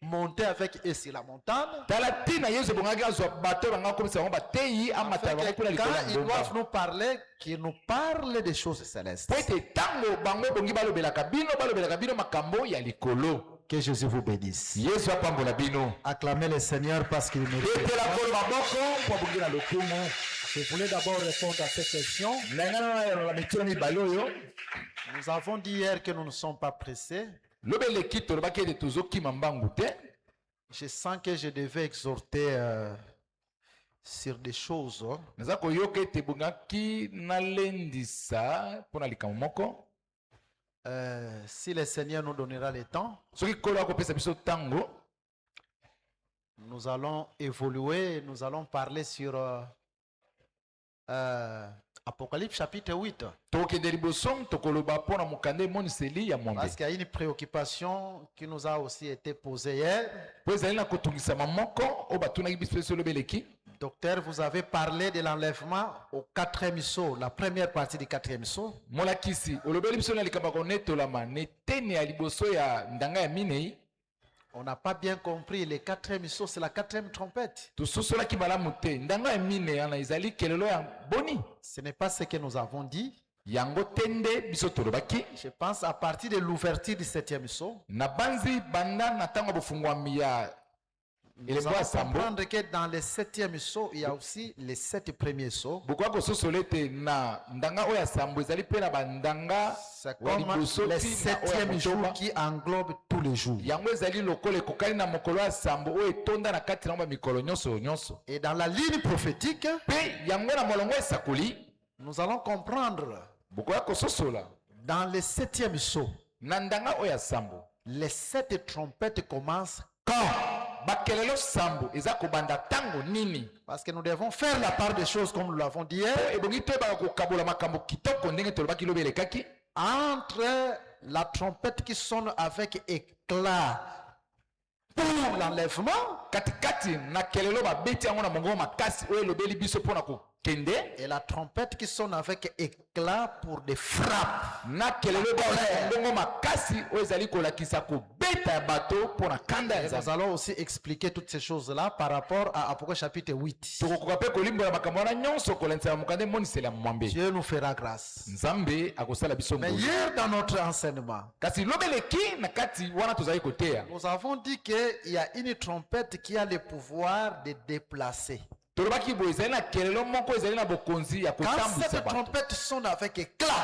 monter avec eux sur la montagne. tala ntina Yesu ebongaki azwa bato banga akomisa bango bateyi amatala Afin bango que kuna likolo quand ya ils doivent ngomba nous parler, qu'ils nous parlent des choses célestes. po ete ntango bango ebongi balobelaka bino makambo ya likolo. Que Jésus vous bénisse. Yesu apambola bino. Acclamez le Seigneur parce qu'il mérite. Betela kolo maboko mpo abongi na lokumu. Je voulais d'abord répondre à cette question. Na nga na yalola mituna mibale oyo. Nous avons dit hier que nous ne sommes pas pressés. Lobe eleki tolobaki ete tozokima mbangu te. Je sens que je devais exhorter sur des choses. Naza koyoka ete ebongaki nalendisa mpo na likambo moko. Si le Seigneur nous donnera le temps, Soki kolo akopesa biso ntango, nous allons évoluer, nous allons parler sur Apocalypse chapitre 8. tokende liboso tokoloba mpo na mokanda emoniseli ya mwambe. Parce qu'il y a une préoccupation qui nous a aussi été posée hier. Po ezali na kotungisama moko oyo batunaki biso lobe eleki. Docteur, vous avez parlé de l'enlèvement au 4e saut, la première partie du 4e saut. Molakisi olobeli biso na likambo konetolama netene ya liboso ya ndanga ya minei. On n'a pas bien compris, le 4e saut, c'est la 4e trompette. Tososolaki malamu te ndanga ya minei ana ezali kelelo ya boni. Ce n'est pas ce que nous avons dit. yango tende biso tolobaki Je pense à partir de l'ouverture du 7e saut. na banzi banda na ntango ya bofungwami ya Nous elembo allons ya sambo comprendre que dans le 7e saut, il y a aussi les 7 premiers sauts. bokoka kososola ete na ndanga oyo ya sambo ezali mpe na bandanga C'est ya comme liboso le ti na oyo ya 7e jour motoba qui englobe tous les jours. yango ezali lokola ekokani na mokolo ya sambo oyo etonda na kati na mikolo nyonso nyonso Et dans la ligne prophétique, mpe yango na molongo esakoli nous allons comprendre bokoka kososola dans le 7e saut, na ndanga oyo ya sambo les 7 trompettes commencent quand bakelelo sambo eza kobanda ntango nini parce que nous devons faire la part des choses comme nous l'avons dit hier, po ebongi toyebaka kokabola makambo kitoko ndenge tolobaki lobi elekaki entre la trompette qui sonne avec éclat pour l'enlèvement katikati na kelelo babeti yango na mongongo makasi oyo elobeli biso mpo na kokende et la trompette qui sonne avec éclat pour des frappes. na kelelo bongo makasi oyo ezali kolakisa kobeta ya bato mpo na kanda ya Et nous nzambe allons aussi expliquer toutes ces choses-là par rapport à Apocalypse chapitre 8. tokokoka mpe kolimbola makambo wana nyonso kolandisa ya mokanda emoniseli ya mwambe Dieu nous fera grâce. nzambe akosala biso Mais ngolu hier dans notre enseignement, kasi lobeleki na kati wana tozali koteya nous avons dit qu'il y a une trompette qui a le pouvoir de déplacer. tolobaki boye ezali na kelelo moko ezali na bokonzi ya Quand kotambwisa cette bato trompette sonne avec éclat,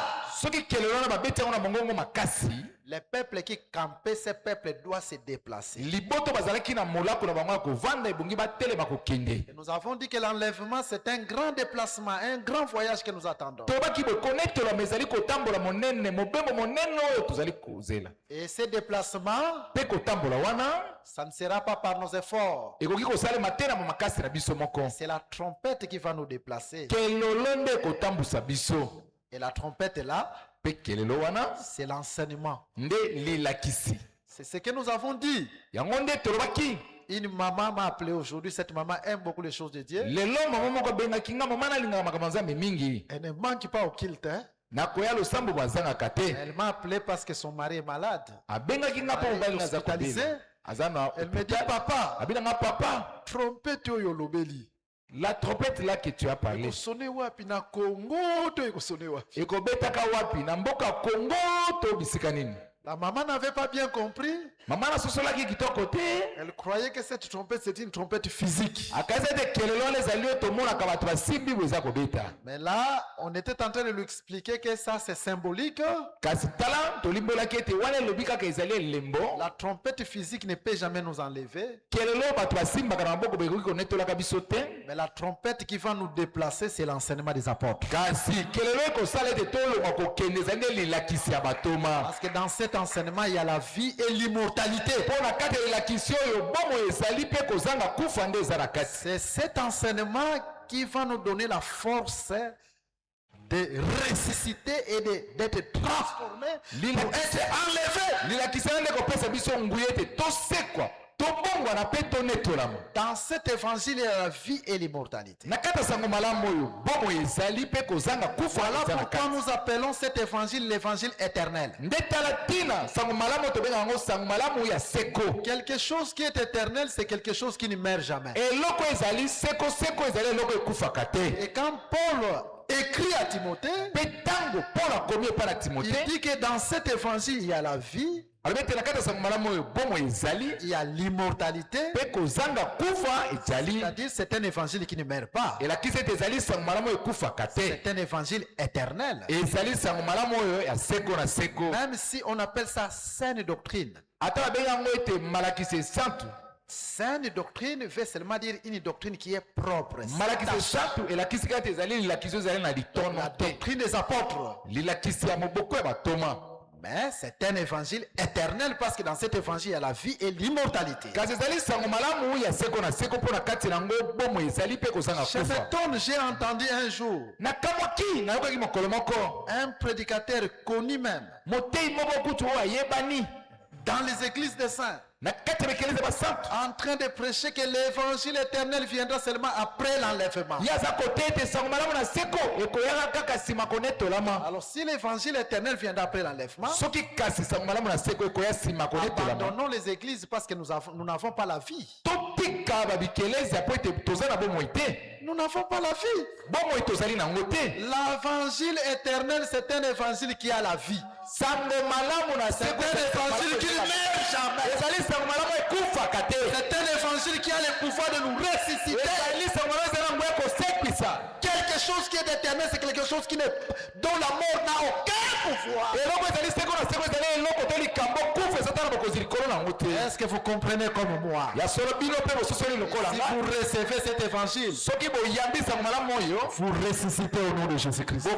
soki kelelo wana babeti yango na mongongo makasi les peuples qui campaient, ces peuples doivent se déplacer. liboto bazalaki na molako na bango ya kovanda ebongi batelema kokende Et nous avons dit que l'enlèvement, c'est un grand déplacement, un grand voyage que nous attendons. tolobaki boye konetolama ezali kotambola monene mobembo monene oyo tozali kozela Et ce déplacement, mpe kotambola wana ça ne sera pas par nos efforts. ekoki kosalema te na makasi na biso moko C'est la trompette qui va nous déplacer. kelelo nde ekotambwisa biso Et la trompette là, mpe kelelo wana c'est l'enseignement. nde lelakisi C'est ce que nous avons dit. yango nde tolobaki Une maman m'a appelé aujourd'hui. Cette maman aime beaucoup les choses de Dieu. lelo mama moko abengaki nga mama nalingaka makambo ya nzambe mingi Elle ne manque pas au culte. Hein? nakoya losambo bazangaka te Elle m'a appelé parce que son mari est malade. abengaki nga mpo mobali nga aza hospitalisé. kobela aza na Elle me dit, papa, abinanga papa trompette oyo lobeli. la trompette là que tu as parlé Ekosone wapi na Congo to ekosone wapi? ekobetaka wapi na mboka Congo to bisika nini La maman n'avait pas bien compris. mama nasosolaki kitoko te Elle croyait que cette trompette c'était une trompette physique. akazi ete kelelo wana ezali oyo tomonaka bato basimbi bo eza kobeta Mais là, on était en train de lui expliquer que ça c'est symbolique. kasi tala tolimbolaki ete wana elobi kaka ezali elembo La trompette physique ne peut jamais nous enlever. kelelo bato basimbaka na maboko bekoki konetolaka biso te Mais la trompette qui va nous déplacer, c'est l'enseignement des apôtres. kasi kelelo ekosala ete tolonga kokende ezali nde lelakisi ya batoma Parce que dans cet enseignement, il y a la vie et l'immortalité. mpo na kati ya elakisi oyo bomo ezali mpe kozanga kufa nde eza na kati C'est cet enseignement qui va nous donner la force de ressusciter et d'être transformé pour être enlevé. lilakisi wana nde kopesa biso nguya ete tosekwa tobongwana mpe tonetolama Dans cet évangile, il y a la vie et l'immortalité. na kati ya sango malamu oyo bomo ezali mpe kozanga kufa Voilà eza na pourquoi kati nous appelons cet évangile l'évangile éternel. nde tala ntina sango malamu oyo tobengaka yango sango malamu ya seko Quelque chose qui est éternel, c'est quelque chose qui ne meurt jamais. eloko ezali seko ezali eloko ekufaka te Et quand Paul écrit à Timothée, mpe ntango mpona komi epai na il timote dit que dans cet évangile, il y a la vie, alobi ete na kati ya sango malamu oyo bomo ezali il y a l'immortalité. mpe kozanga kufa ezali C'est-à-dire, c'est un évangile qui ne meurt pas. elakisi ete ezali sango malamu oyo ekufaka te C'est un évangile éternel. ezali sango malamu oyo ya seko na seko Même si on appelle ça saine doctrine. ata babengi yango ete malakisi esantu Saine doctrine veut seulement dire une doctrine qui est propre. malakisi esantu elakisi kaka ete ezali lilakisi oyo ezali na litono La te doctrine des apôtres. lilakisi ya moboko ya batoma Mais c'est un évangile éternel parce que dans cet évangile, il y a la vie et l'immortalité. kasi ezali sango malamu ya seko na seko mpo na kati na yango bomo ezali mpe kozanga Je kufa m'étonne, j'ai entendu un jour nakamwaki nayokaki mokolo moko un prédicateur connu même motei moko kutu oyo ayebani dans les églises des saints. en train de prêcher que l'évangile éternel viendra seulement après l'enlèvement. Alors si l'évangile éternel viendra après l'enlèvement, abandonnons les églises parce que nous n'avons pas la vie. Nous n'avons pas la vie. L'évangile éternel, c'est un évangile qui a la vie. C'est un évangile qui ne meurt jamais. C'est un évangile qui a le pouvoir de nous ressusciter. Quelque chose qui est éternel, c'est quelque chose dont la mort n'a aucun pouvoir. Est-ce que vous comprenez comme moi? Si vous recevez cet évangile, vous ressuscitez au nom de Jésus-Christ.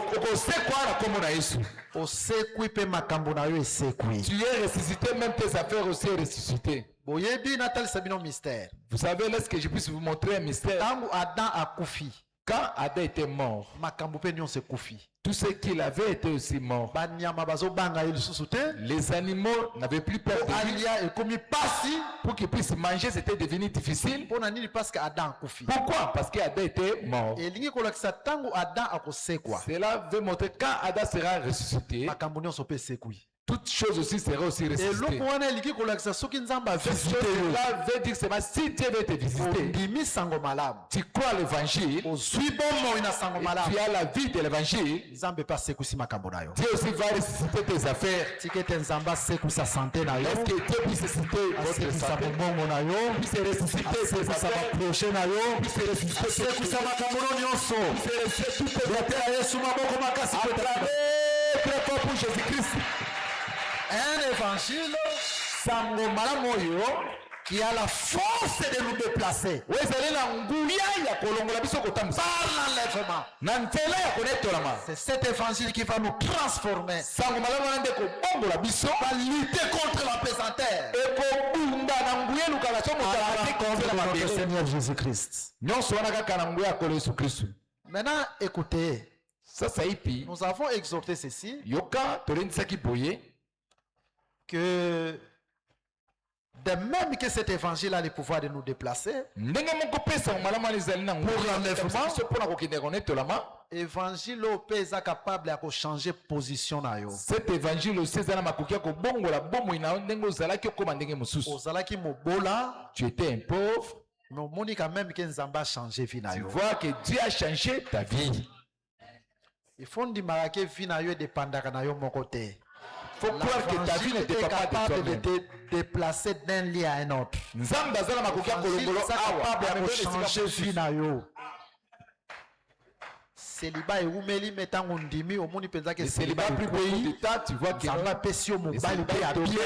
Tu es ressuscité, même tes affaires aussi sont ressuscitées. Vous savez, est-ce que je puisse vous montrer un mystère? Quand Adam était mort, tout ce qu'il avait était aussi mort. Les animaux n'avaient plus peur de lui. Pour qu'ils puissent manger, c'était devenu difficile. Pourquoi? Parce qu'Adam était mort. Cela veut montrer que quand Adam sera ressuscité, toutes choses aussi seront aussi ressuscitées. Cela veut dire que si Dieu veut te visiter, tu crois à l'évangile, et tu as la vie de l'évangile, Dieu aussi va ressusciter tes affaires. Est-ce que Dieu puisse ressusciter votre santé, puisse ressusciter ses affaires, puisse ressusciter très fort pour Jésus-Christ. Un évangile qui a la force de nous déplacer par l'enlèvement. C'est cet évangile qui va nous transformer, va lutter contre la pesanteur de Seigneur Jésus-Christ. Maintenant, écoutez, nous avons exhorté ceci, que de même que cet évangile a le pouvoir de nous déplacer, pour l'enlèvement, évangile est capable de changer position. Cet évangile aussi tu étais un pauvre, mais tu vois que Dieu a changé ta vie. Il faut dire que vie na yo dépendaka na yo moko te. Faut croire que ta vie ne dépend pas de toi-même. De te déplacer d'un lieu à un autre. Nzambe azala makokia kolongolo awa capable de changer vie na yo. Célibat et oumeli metango ndimi omoni penza que célibat plus beaucoup de temps, tu vois que Nzamba pesio mobali pe habillé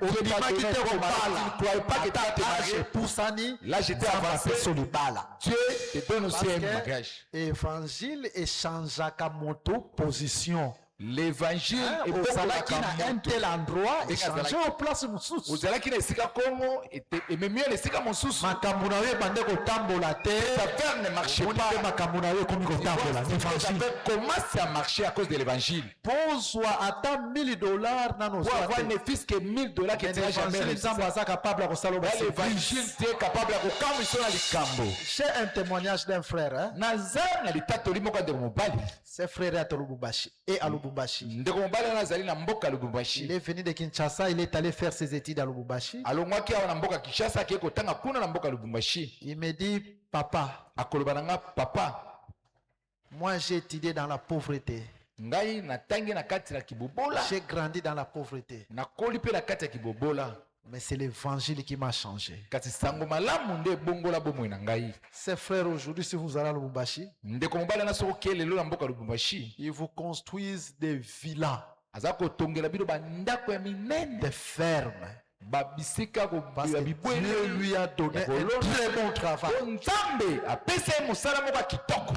au dima qui te robala. Tu ne crois pas que tu as marié pour sani. Là j'étais avancé sur le bala. Dieu te donne aussi un bagage. Évangile échange à moto position. L'évangile est bon qui na un tel endroit et changer en place mususu. Vous allez qui nesika Congo et même mieux nesika mususu. Makamuna we bande ko tambola te. Ta affaire ne marche pas. Makamuna we komi ko tambola. L'évangile commence à marcher à cause de l'évangile. Pour soit atteint $1000 na nos. Pour avoir ne fils que $1000 qui n'ont jamais réussi. Capable de saloba. L'évangile est capable de kamisa na likambo. J'ai un témoignage d'un frère, hein. Nazana litatoli moko de mobali. C'est frère à Lubumbashi et à Lubumbashi. Il est venu de Kinshasa, il est allé faire ses études à Lubumbashi. Il me dit, papa, moi j'ai étudié dans la pauvreté. J'ai grandi dans la pauvreté. Mais c'est l'évangile qui m'a changé. Ces frères aujourd'hui, si vous allez à Lubumbashi, ils vous construisent des villas, des fermes. Parce que Dieu lui a donné un très bon travail.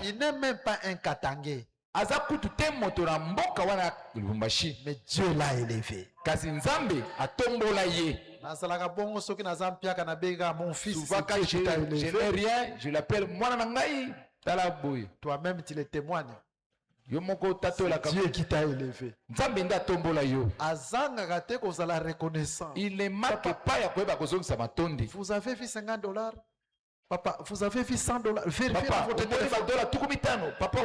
Il n'est même pas un katangé. Mais Dieu l'a élevé. Mon fils, souvent quand je n'ai rien, je l'appelle moi. Toi-même tu le témoignes. Dieu qui t'a élevé. Azanga kate kozala reconnaissant. Il ne manque pas ya koyeba kozongisa matondi. Vous avez vu $50? Papa, vous avez vu $100? Vérifiez Papa, votre téléphone. Papa,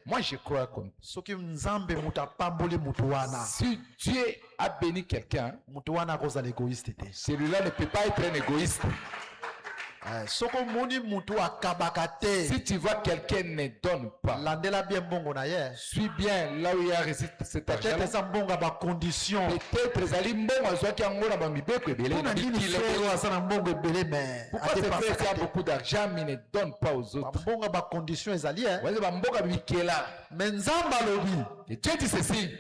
Moi je crois comme soki nzambe mutapamboli mutu wana. Si Dieu a béni quelqu'un, Mutu wana kozala égoïste te. celui-là ne peut pas être un égoïste. Soko moni mutu akabaka te. Si tu vois quelqu'un ne donne pas, Landela bien bongo na ye. suis bien là où il y a reçu cet argent. Peut-être ça bonga ba condition. Peut-être ezali mbongo azwaki yango na bamibeko ebele. Pourquoi ce frère a beaucoup d'argent mais ne donne pas aux autres? bonga ba condition ezali hein. Ouais, bamboka bikela. Mais nzamba lobi. Et Dieu dit ceci.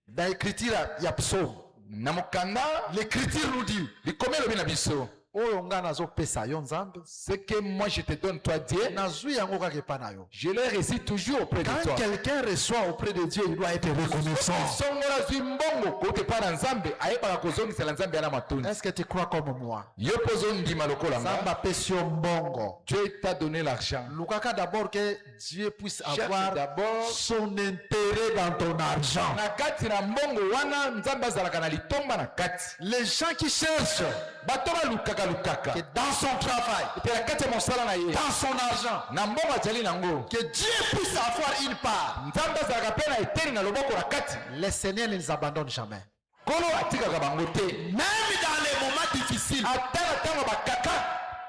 Dans l'écriture ya psaume. Na mokanda, L'écriture nous dit. likome lobi na biso. Oyo nga nazo pesa yo nzambe. Ce que moi je te donne toi Dieu, Nazui yango kaka pa na yo. je le récits toujours auprès de Quand toi. quelqu'un reçoit auprès de Dieu, il doit être reconnaissant. Songola zwi mbongo kote pa na nzambe ayebaka kozongisela nzambe ana matoni. Est-ce que tu crois comme moi? Yo pozo ndima lokola nga. Nzamba pesi yo mbongo. Dieu t'a donné l'argent. Lukaka d'abord que Dieu puisse Cherche avoir d'abord son intérêt dans ton argent. na kati na mbongo wana nzambe azalaka na litomba na kati. Les gens qui cherchent Bato balukaka lukaka. que dans son travail, Pe na kati ya mosala na ye. dans son argent, Na mbongo azali nango. que Dieu puisse avoir une part. Nzambe azalaka pe na eteni na loboko na kati. Les Seigneurs ne les abandonnent jamais. Kolo atikaka bango te. Même dans les moments difficiles, Ata na ntango bakaka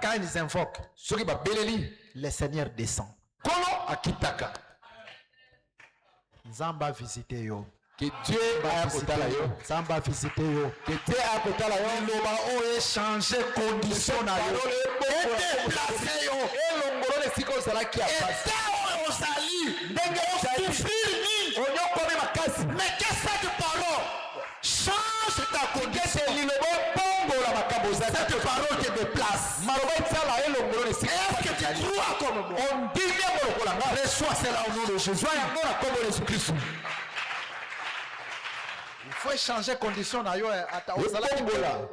quand ils invoquent, soki babeleli le Seigneur descend. kolo akitaka. Nzamba visite yo. Que Dieu aya kotala yo. Nzamba visite yo. Que Dieu aya kotala yo. Loba o échanger condition na yo. Et déplacer yo. elongolo esika ozalaki ya pasi. Et oyo ozali ndenge osouffrir mingi. Onyokomi makasi. Mais que cette parole change ta condition. lilobo bongola makambo ozali. Cette parole te déplace. maloba etala elongolo esika. Est-ce que tu crois comme moi? ondimi yango lokola nga. Reçois cela au nom de Jésus. zwa yango na kombo na Yesu Kristu. Il faut échanger condition na yo.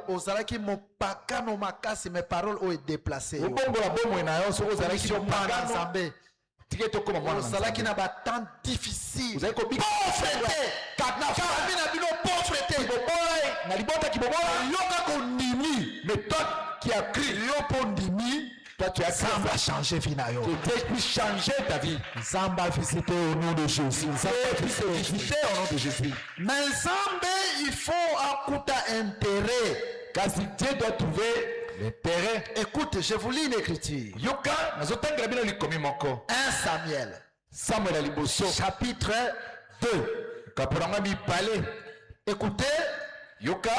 Ozalaki mopakano makasi mes paroles ont été déplacées. obongola bomoi na yo soki ozalaki Mwana Nzambe. tike tokoma mwana na Ozalaki Nzambe. na temps difficile. Ozali kobika Pauvreté. na Famille na bino pauvreté. kibobola na libota kibobola. Yoka kondimi. Mais toi qui as crié, Yo pondimi. toi tu as crié. Nzamba changer vie na yo. Que Dieu puisse changer ta vie. Nzamba visiter au nom de Jésus. Dieu puisse te visiter au nom de Jésus. Mais Nzambe il faut akuta intérêt. Car si Dieu doit trouver l'intérêt. Écoute, je vous lis l'écriture. Yoka, nazotangela bino likomi moko. 1 Samuel. Samuel ya liboso. Chapitre 2. Kaporanga mibale. Écoutez Yoka,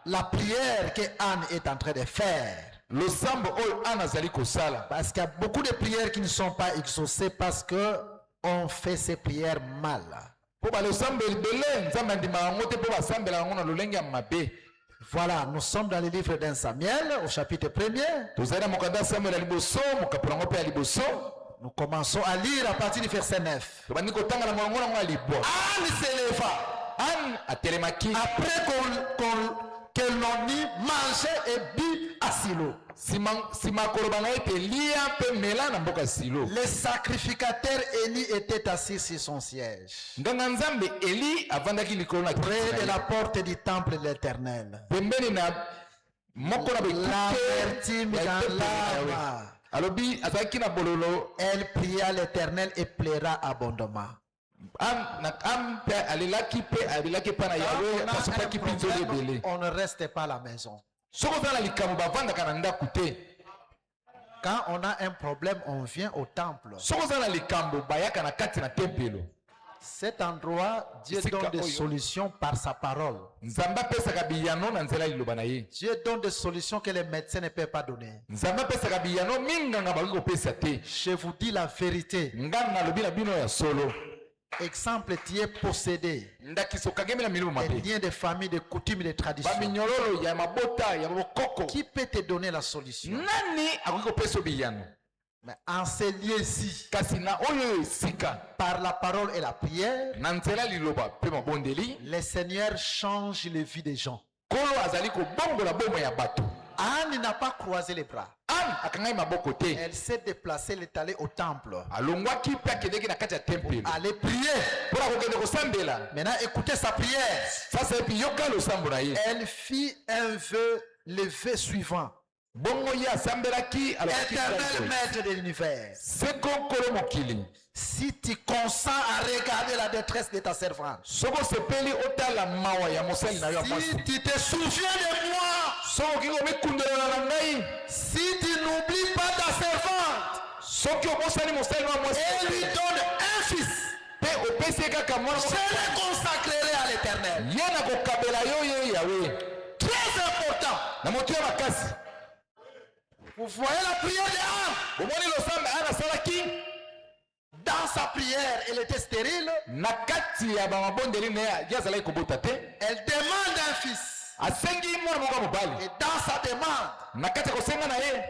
la prière que Anne est en train de faire. losambo oyo ana azali kosala. Parce qu'il y a beaucoup de prières qui ne sont pas exaucées parce que on fait ces prières mal. Po ba losambo ebele nzambe andimaka yango te po basambela yango na lolenge ya mabe. Voilà, nous sommes dans le livre d'un Samuel au chapitre 1er. tozali na mokanda Samuel ya liboso mokapo yango mpe ya liboso. Nous commençons à lire à partir du verset 9. tobandi kotanga na molongo nango ya libwa. Anne s'éleva Anne atelemaki. après que l'on y mangeait et bu à Silo. Sima koloba na ete lia mpe mela na mboka Silo. Le sacrificateur Élie était assis sur son siège, nganga nzambe Eli avandaki likolo na près de kiti la porte du temple de l'Éternel. pembeni na moko na L'avertit bekute ya tempelo ya Yahweh. Michal. alobi azalaki na bololo. Elle pria l'Éternel et plaira abondamment. Am mpe alelaki mpe abelaki epai na Yahweh basopaki mpe nzoli ebele. On ne reste pas à la maison. soki oza na likambo bavandaka na ndako te. Quand on a un problème, on vient au temple. soki oza na likambo bayaka na kati na tempelo. Cet endroit, Dieu donne des solutions par sa parole. nzambe apesaka biyano na nzela ya liloba na ye. Dieu donne des solutions que les médecins ne peuvent pas donner. nzambe apesaka biyano minganga bakoki kopesa te. Je vous dis la vérité. nganga nalobi na bino ya solo. Exemple, tu es possédé. ndakiso kagemi na milimo Des mabe. liens de famille, de coutumes, de traditions. baminyololo ya mabota ya bokoko. Qui peut te donner la solution? nani akoki kopesa biyano? Mais en ces lieux-ci, kasi na oyo esika par la parole et la prière, na nzela liloba mpe mabondeli. le Seigneur change les vies des gens. kolo azali kobongola bomoi ya bato. Anne n'a pas croisé les bras. Anne akangai maboko te. Elle s'est déplacée, elle est allée au temple. Alongwaki pe akendeki na kati ya temple. Allez prier. Pour akokende kosambela. Maintenant, écoutez sa prière. Ça c'est puis yoka losambo na ye. Elle fit un vœu, le vœu suivant. Bongo ya sambelaki alobaki. Éternel maître de l'univers. Seko kolo mokili. Si tu consens à regarder la détresse de ta servante, si Soko sepeli otala mawa ya mosali na yo mwasi. tu te souviens de moi, Soko kiko mikundela na ngai. si tu n'oublies pas ta servante, Soki obosani mosali na mwasi. et lui donne un fils, Pe opesi kaka mwana. je le consacrerai à l'Éternel. Yena kokabela yo ye Yahweh. Très important. Na moto ya makasi. Vous voyez la prière de Anne. Omoni losambe ana salaki. Dans sa prière, elle était stérile. Na kati ya bamabondeli na ya azalaki kobota te. Elle demande un fils. Asengi mwana moko mobali. Et dans sa demande, Na kati ya kosenga na ye.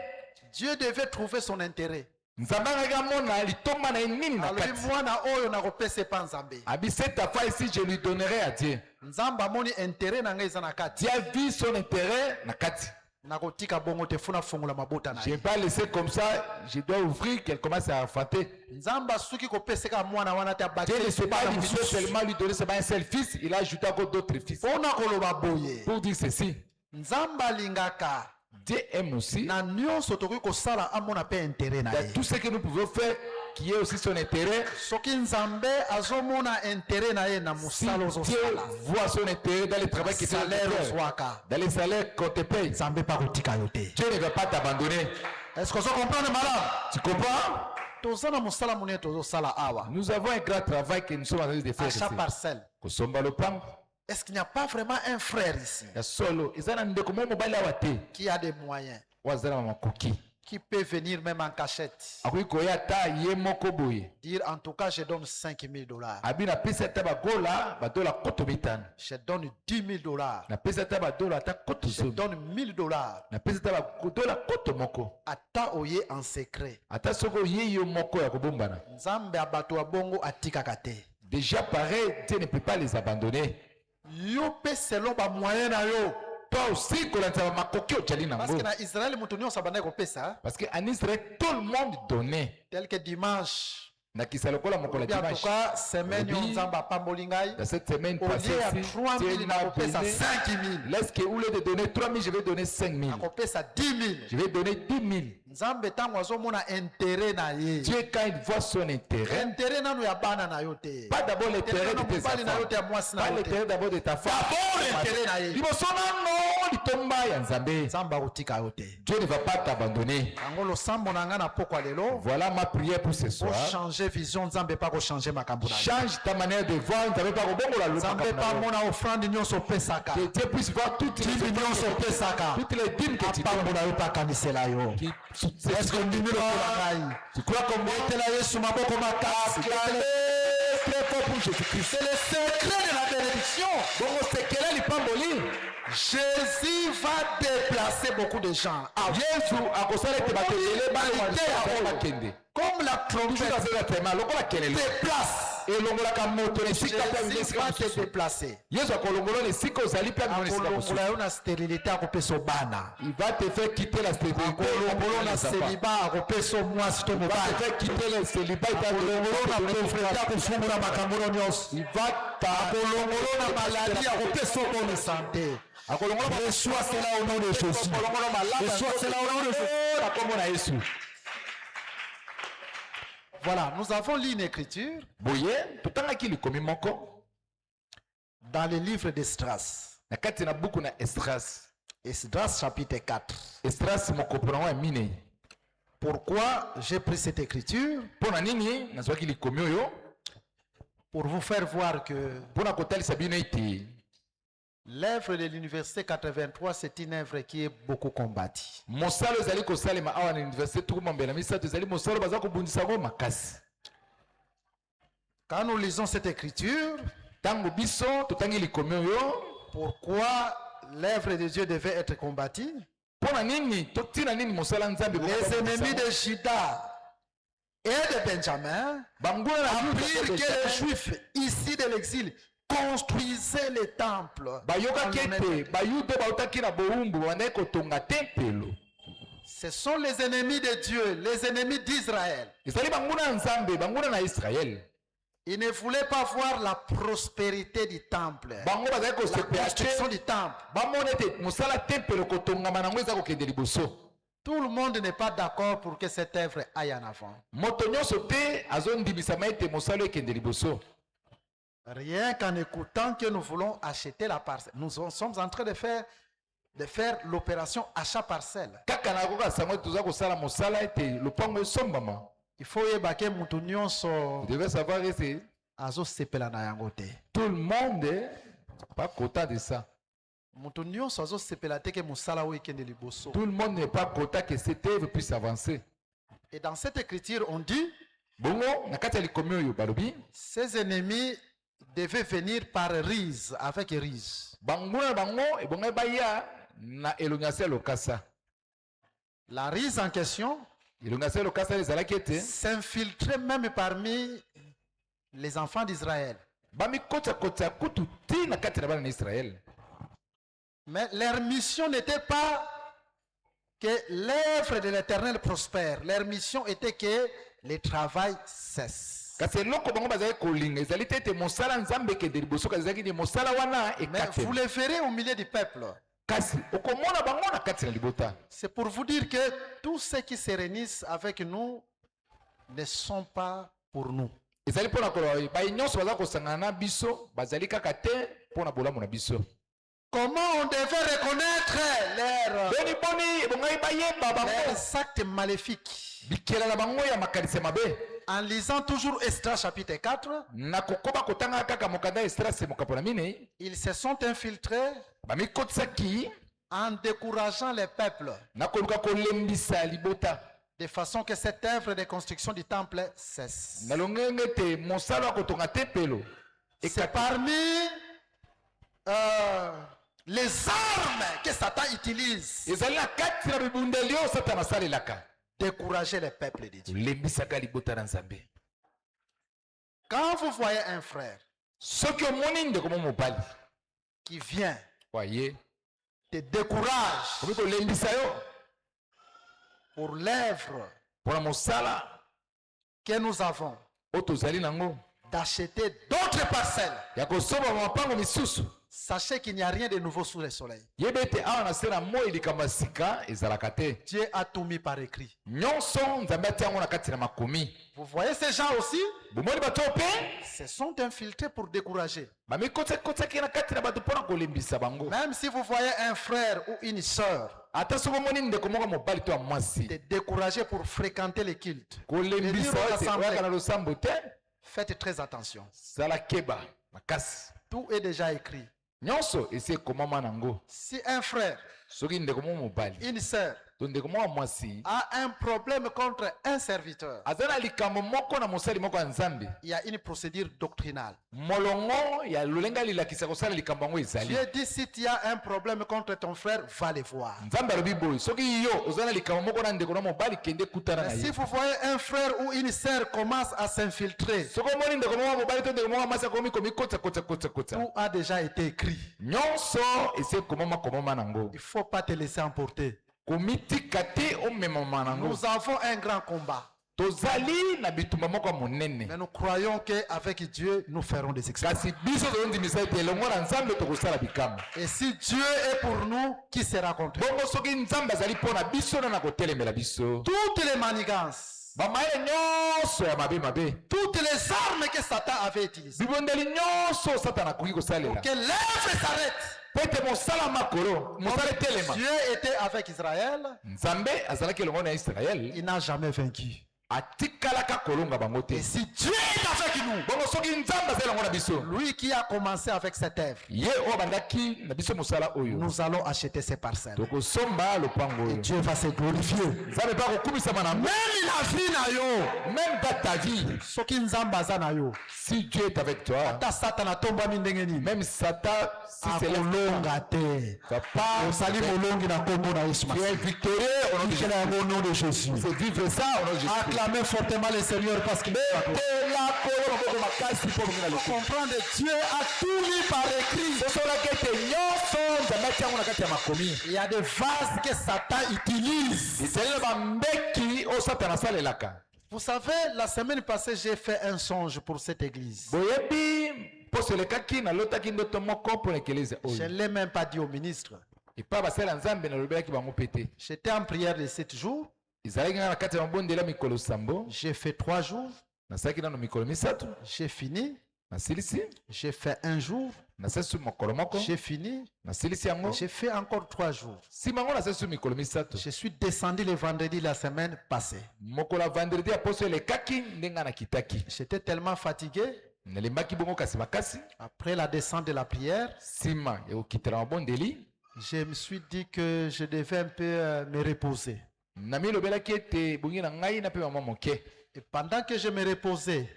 Dieu devait trouver son intérêt. Nzambe angaki amona litomba na ye nini na Alors, kati. mwana oyo nakopesa pa Nzambe. Abi cette fois ici je lui donnerai à Dieu. Nzambe amoni intérêt na ngai eza na kati. Dieu a vu son intérêt na kati. Nakotika bongo te funa fungola mabota na Je ne ye. vais pas laisser comme ça, je dois ouvrir qu'elle commence à enfanter. Nzambe asuki kopeseka mwana wana te Dieu ne abakeli s'est pas bana limité mosusu. seulement lui donner seulement un seul fils, il a ajouté encore d'autres fils. Pona koloba boye. Pour dire ceci, Nzambe alingaka Dieu aime aussi na nyonso tokoki kosala amona pe intérêt na dans ye. tout ce que nous pouvons faire qui est aussi son intérêt. Soki Nzambe azomona intérêt na ye na Si mosala Dieu ozosala, voit son intérêt dans le travail qui est salaire fait, ozwaka. dans les salaires qu'on te paye, Nzambe pa kotika yo te. Dieu ne va pas t'abandonner. Est-ce que vous comprenez madame? Tu comprends? Toza na mosala monene tozosala awa. Nous avons un grand travail que nous sommes en train de faire À ici. chaque parcelle. Kosomba lopango Est-ce qu'il n'y a pas vraiment un frère ici ya solo eza na ndeko mo mobali awa te qui a des moyens, oyo aza na makoki qui peut venir même en cachette, akoki koya ata ye moko boye dire en tout cas je donne 5 000 $. abi napesi ata bagola badola koto mitano, Je donne 10 000 $. napesi ata badola ata koto Je zomi, donne 1 000 $. napesi ata badola koto moko, Ata oye en secret. ata soki oye yo moko ya kobombana. Nzambe abato abongo atikaka te. Déjà pareil, Dieu ne peut pas les abandonner. Yo pe selon ba moyen na yo. Toi aussi kolanza makoki ojali Parce nango, que na Israël mutu nyonso abandaki kopesa. parce que en Israël tout le monde donnait. Tel que dimanche. Na kisa lokola mokolo Bien, en tout dimanche, cas, semaine yo Lobi. Nzambe apamboli ngai. dans cette semaine Au lieu passée ya ici, 3 000 Dieu m'a nakopesa donné. 5 000. Laisse que au lieu de donner 3 000, je vais donner 5 000. Nakopesa 10 000. Je vais donner 10 000. Nzambe tango azomona intérêt na ye. Dieu, quand il voit son intérêt, Intérêt nanu ya bana na yo te. pas d'abord l'intérêt de tes mobali na yo te ya enfants, mwasi na pas yo te. l'intérêt d'abord de ta femme. D'abord l'intérêt na ye. Liboso nano litomba ya Nzambe. Nzambe akotika yo te. Dieu ne va pas t'abandonner. Yango losambo na nga na pokwa lelo. Voilà ma prière pour ce Pour soir. changer vision Nzambe pa ko changer makambo na yo. Change ta manière de voir. Nzambe pa kobongola Nzambe pa luka. mona offrande nyonso opesaka. Que Dieu puisse voir toutes les Dimi nyonso opesaka. toutes les dîmes que tu Apambo donnes. na yo pa kanisela yo. Qui Est-ce que ndimi lokola ngai? tu crois comme moi? Etela Yesu maboko makasi. Très fort pour Jésus-Christ. C'est le secret de la bénédiction. Bongo sekele lipamboli. Jésus va déplacer beaucoup de gens. Ah, Yesu akosala ete bakendele bakende. comme la Toujours trompette dans ce traitement, lokola kelelo. déplace, elongolaka moto na esika mpe amemi Jésus esika va te mosusu. déplacer. Yesu akolongola na esika ozali mpe amemi na esika mosusu. Akolongola yo na stérilité akopesa bana. Il va te faire quitter la stérilité. Akolongola na célibat akopesa mwasi to Il va te mobali. faire quitter le célibat. Akolongola na pauvreté akofungula makambo nyonso. Il va Akolongola na maladie akopesa bonne santé. Reçois cela au nom de Jésus. Reçois cela au nom de Jésus. Voilà, nous avons lu une écriture boye totangaki likomi moko dans le livre d'Esdras. na kati na buku na Esdras. Esdras chapitre 4. Esdras mokopo nango ya minei. Pourquoi j'ai pris cette écriture? Mpo na nini nazwaki likomi oyo? Pour vous faire voir que Mpo na kotalisa bino ete l'œuvre de l'université 83, c'est une œuvre qui est beaucoup combattue. mosala ezali kosalema awa na université tukuma mbela misato ezali mosala baza kobundisa yango makasi. Quand nous lisons cette écriture, Tango biso totangi likomi oyo, pourquoi l'œuvre de Dieu devait être combattue? mpo na nini totina nini mosala Nzambe Les ennemis de Juda et de Benjamin banguna na apprirent que les Juifs ici de l'exil construisaient les temples. Ce sont les ennemis de Dieu, les ennemis d'Israël. Ils ne voulaient pas voir la prospérité du temple, la construction du temple. Tout le monde n'est pas d'accord pour que cette œuvre aille en avant. Rien qu'en écoutant que nous voulons acheter la parcelle, nous sommes en train de faire l'opération achat parcelle. Il faut évacuer Vous devez savoir que tout le monde n'est pas content de ça. Tout le monde n'est pas content que cette œuvre puisse avancer. Et dans cette écriture, on dit ces ennemis devaient venir par ruse, avec ruse. La ruse en question s'infiltrait même parmi les enfants d'Israël. Mais leur mission n'était pas que l'œuvre de l'Éternel prospère. Leur mission était que le travail cesse. Mais vous les verrez au milieu du peuple. C'est pour vous dire que tous ceux qui se réunissent avec nous ne sont pas pour nous. Comment on devait reconnaître leurs actes maléfiques? En lisant toujours Esdras chapitre 4, ils se sont infiltrés en décourageant les peuples, de façon que cette œuvre de construction du temple cesse. C'est parmi les armes que Satan utilise. Décourager les peuples de Dieu. Quand vous voyez un frère qui vient te décourage pour l'œuvre que nous avons d'acheter d'autres parcelles, sachez qu'il n'y a rien de nouveau sous le soleil. Dieu a tout mis par écrit. Vous voyez ces gens aussi, se sont infiltrés pour décourager. Même si vous voyez un frère ou une soeur te décourager pour fréquenter les cultes, faites très attention. Tout est déjà écrit. Si un frère, une sœur a un problème contre un serviteur, il y a une procédure doctrinale. Dieu dit, si tu as un problème contre ton frère, va le voir. Mais si vous voyez un frère ou une sœur commence à s'infiltrer, tout a déjà été écrit. Il ne faut pas te laisser emporter. Nous avons un grand combat. Mais nous croyons qu'avec Dieu, nous ferons des exploits. Et si Dieu est pour nous, qui sera contre nous? Toutes les manigances, toutes les armes que Satan avait utilisées pour que l'œuvre s'arrête. Dieu était avec Israël. Il n'a jamais vaincu. Et si Dieu est avec nous, lui qui a commencé avec cette œuvre, nous allons acheter ces parcelles. Et Dieu va se glorifier. Même la vie na yo, même dans ta vie, si Dieu est avec toi, même Satan, si c'est le tu es victorieux au nom de Jésus. C'est vivre ça au nom de Jésus. Acclamez fortement le Seigneur parce qu'il est comprendre Dieu a tout mis par écrit. Il y a des vases que Satan utilise. Vous savez, la semaine passée, j'ai fait un songe pour cette église. Je ne l'ai même pas dit au ministre. J'étais en prière les 7 jours. J'ai fait 3 jours. J'ai fini. J'ai fait 1 jour. J'ai fini. J'ai fait encore 3 jours. Je suis descendu le vendredi la semaine passée. J'étais tellement fatigué. Après la descente de la prière, je me suis dit que je devais un peu me reposer. Et pendant que je me reposais,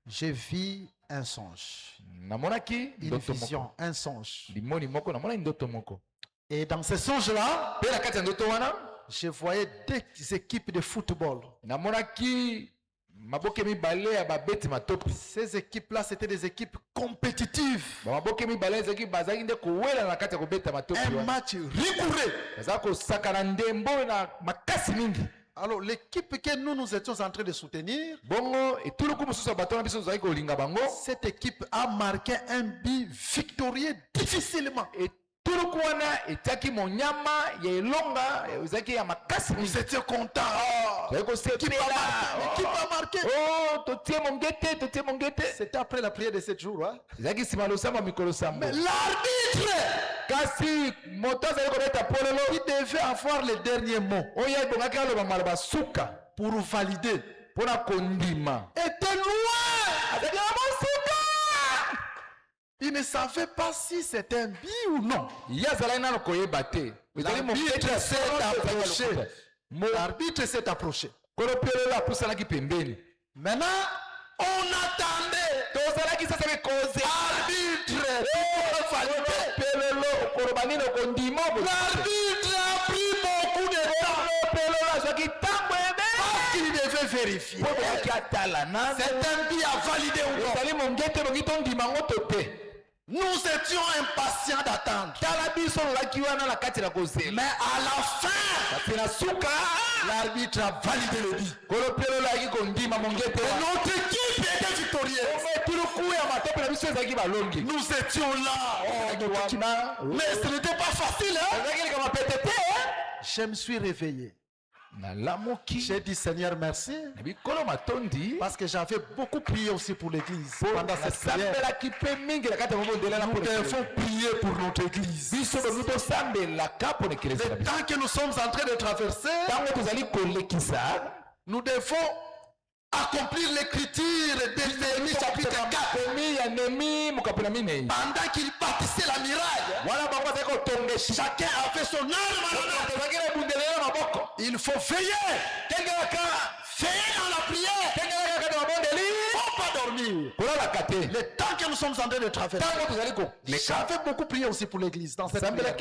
j'ai vu un songe, une vision, un songe. Et dans ce songe-là, je voyais 2 équipes de football. Ces équipes-là, c'était des équipes compétitives. Un match rigoureux. Alors, l'équipe que nous étions en train de soutenir, cette équipe a marqué un but victorieux difficilement. Nous étions contents. L'équipe a marqué. C'était après la prière de 7 jours. Hein? Mais l'arbitre, il devait avoir le dernier mot pour valider, était loin. Il ne savait pas si c'était un but ou non. L'arbitre s'est approché. Maintenant, on attendait. Arbitre, l'arbitre a pris beaucoup de temps. Parce qu'il devait vérifier. C'est un but à valider ou non. Nous étions impatients d'attendre. Mais à la fin, l'arbitre a validé le but. Et notre équipe était victorieuse. Nous étions là. Mais ce n'était pas facile. Hein? Je me suis réveillé. J'ai dit Seigneur merci parce que j'avais beaucoup prié aussi pour l'église pendant cette prière. Nous devons prier pour notre église. Le temps que nous sommes en train de traverser, nous devons accomplir l'écriture de Néhémie chapitre 4. Pendant qu'il bâtissait la muraille, chacun avait son arme. Il faut veiller. Veiller dans la prière. Il ne faut pas dormir. Le temps que nous sommes en train de traverser, j'avais beaucoup prié aussi pour l'église dans cette prière.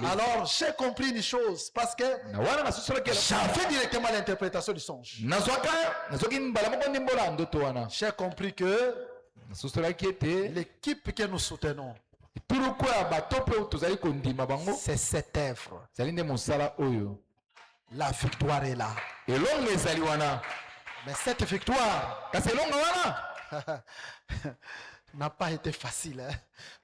Alors j'ai compris une chose parce que j'avais directement l'interprétation du songe. J'ai compris que l'équipe que nous soutenons, c'est cette œuvre. La victoire est là. Mais cette victoire n'a pas été facile. Hein?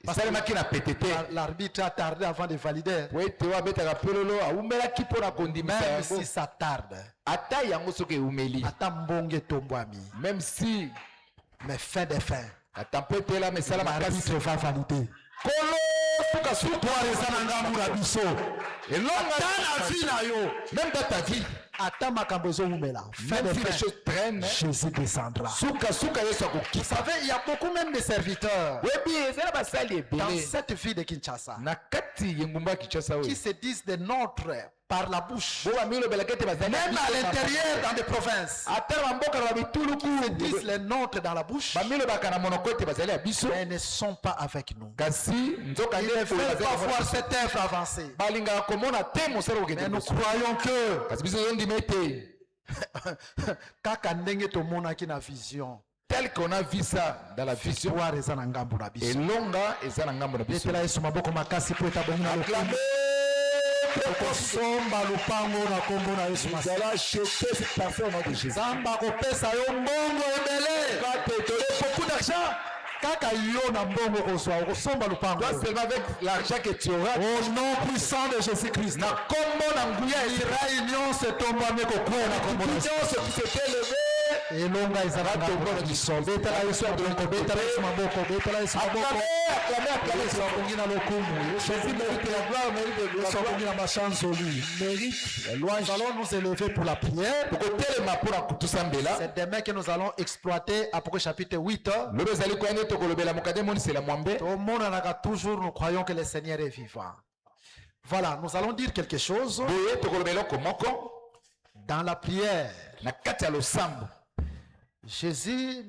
Parce que l'arbitre a tardé avant de valider. Même si ça tarde, même si, mais fin de fin, l'arbitre va valider. Même dans ta vie, même si les choses traînent, Jésus descendra. Vous savez, il y a beaucoup même de serviteurs dans cette ville de Kinshasa qui se disent de notre par la bouche. Même Même à l'intérieur, dans des provinces. Ils disent les nôtres dans la bouche, mais ne sont pas avec nous. Ils ne veulent pas voir cette œuvre avancer. Mais nous croyons que kaka ndenge tomonaki na vision, tel qu'on a vu ça dans la vision, et longa et ça n'angambo na biso. Okosomba lupango na kombo na Yesu Masihi. Nous allons acheter cette parfum au nom de Jésus. Zamba kopesa yo mbongo ebele. Va te donner beaucoup d'argent. Kaka yo na mbongo kozwa okosomba lupango. Toi seulement avec l'argent que tu auras. Au nom puissant de Jésus-Christ. Na kombo na nguya Israël nyonso tombami kokwea na kombo na Yesu. nyonso qui s'est élevé. Elonga ezala tombola biso. Betela Yesu maboko, betela Yesu maboko, betela Yesu maboko. Acclamez Yesu akongi na lokumu. Jésus mérite la gloire, mérite de gloire. Yesu akongi na machanzoli. Mérite la louange. Nous allons nous élever pour la prière. C'est demain que nous allons exploiter Apocalypse chapitre 8. Tout le monde en a toujours, nous croyons que le Seigneur est vivant. Voilà, nous allons dire quelque chose. Dans la prière, Jésus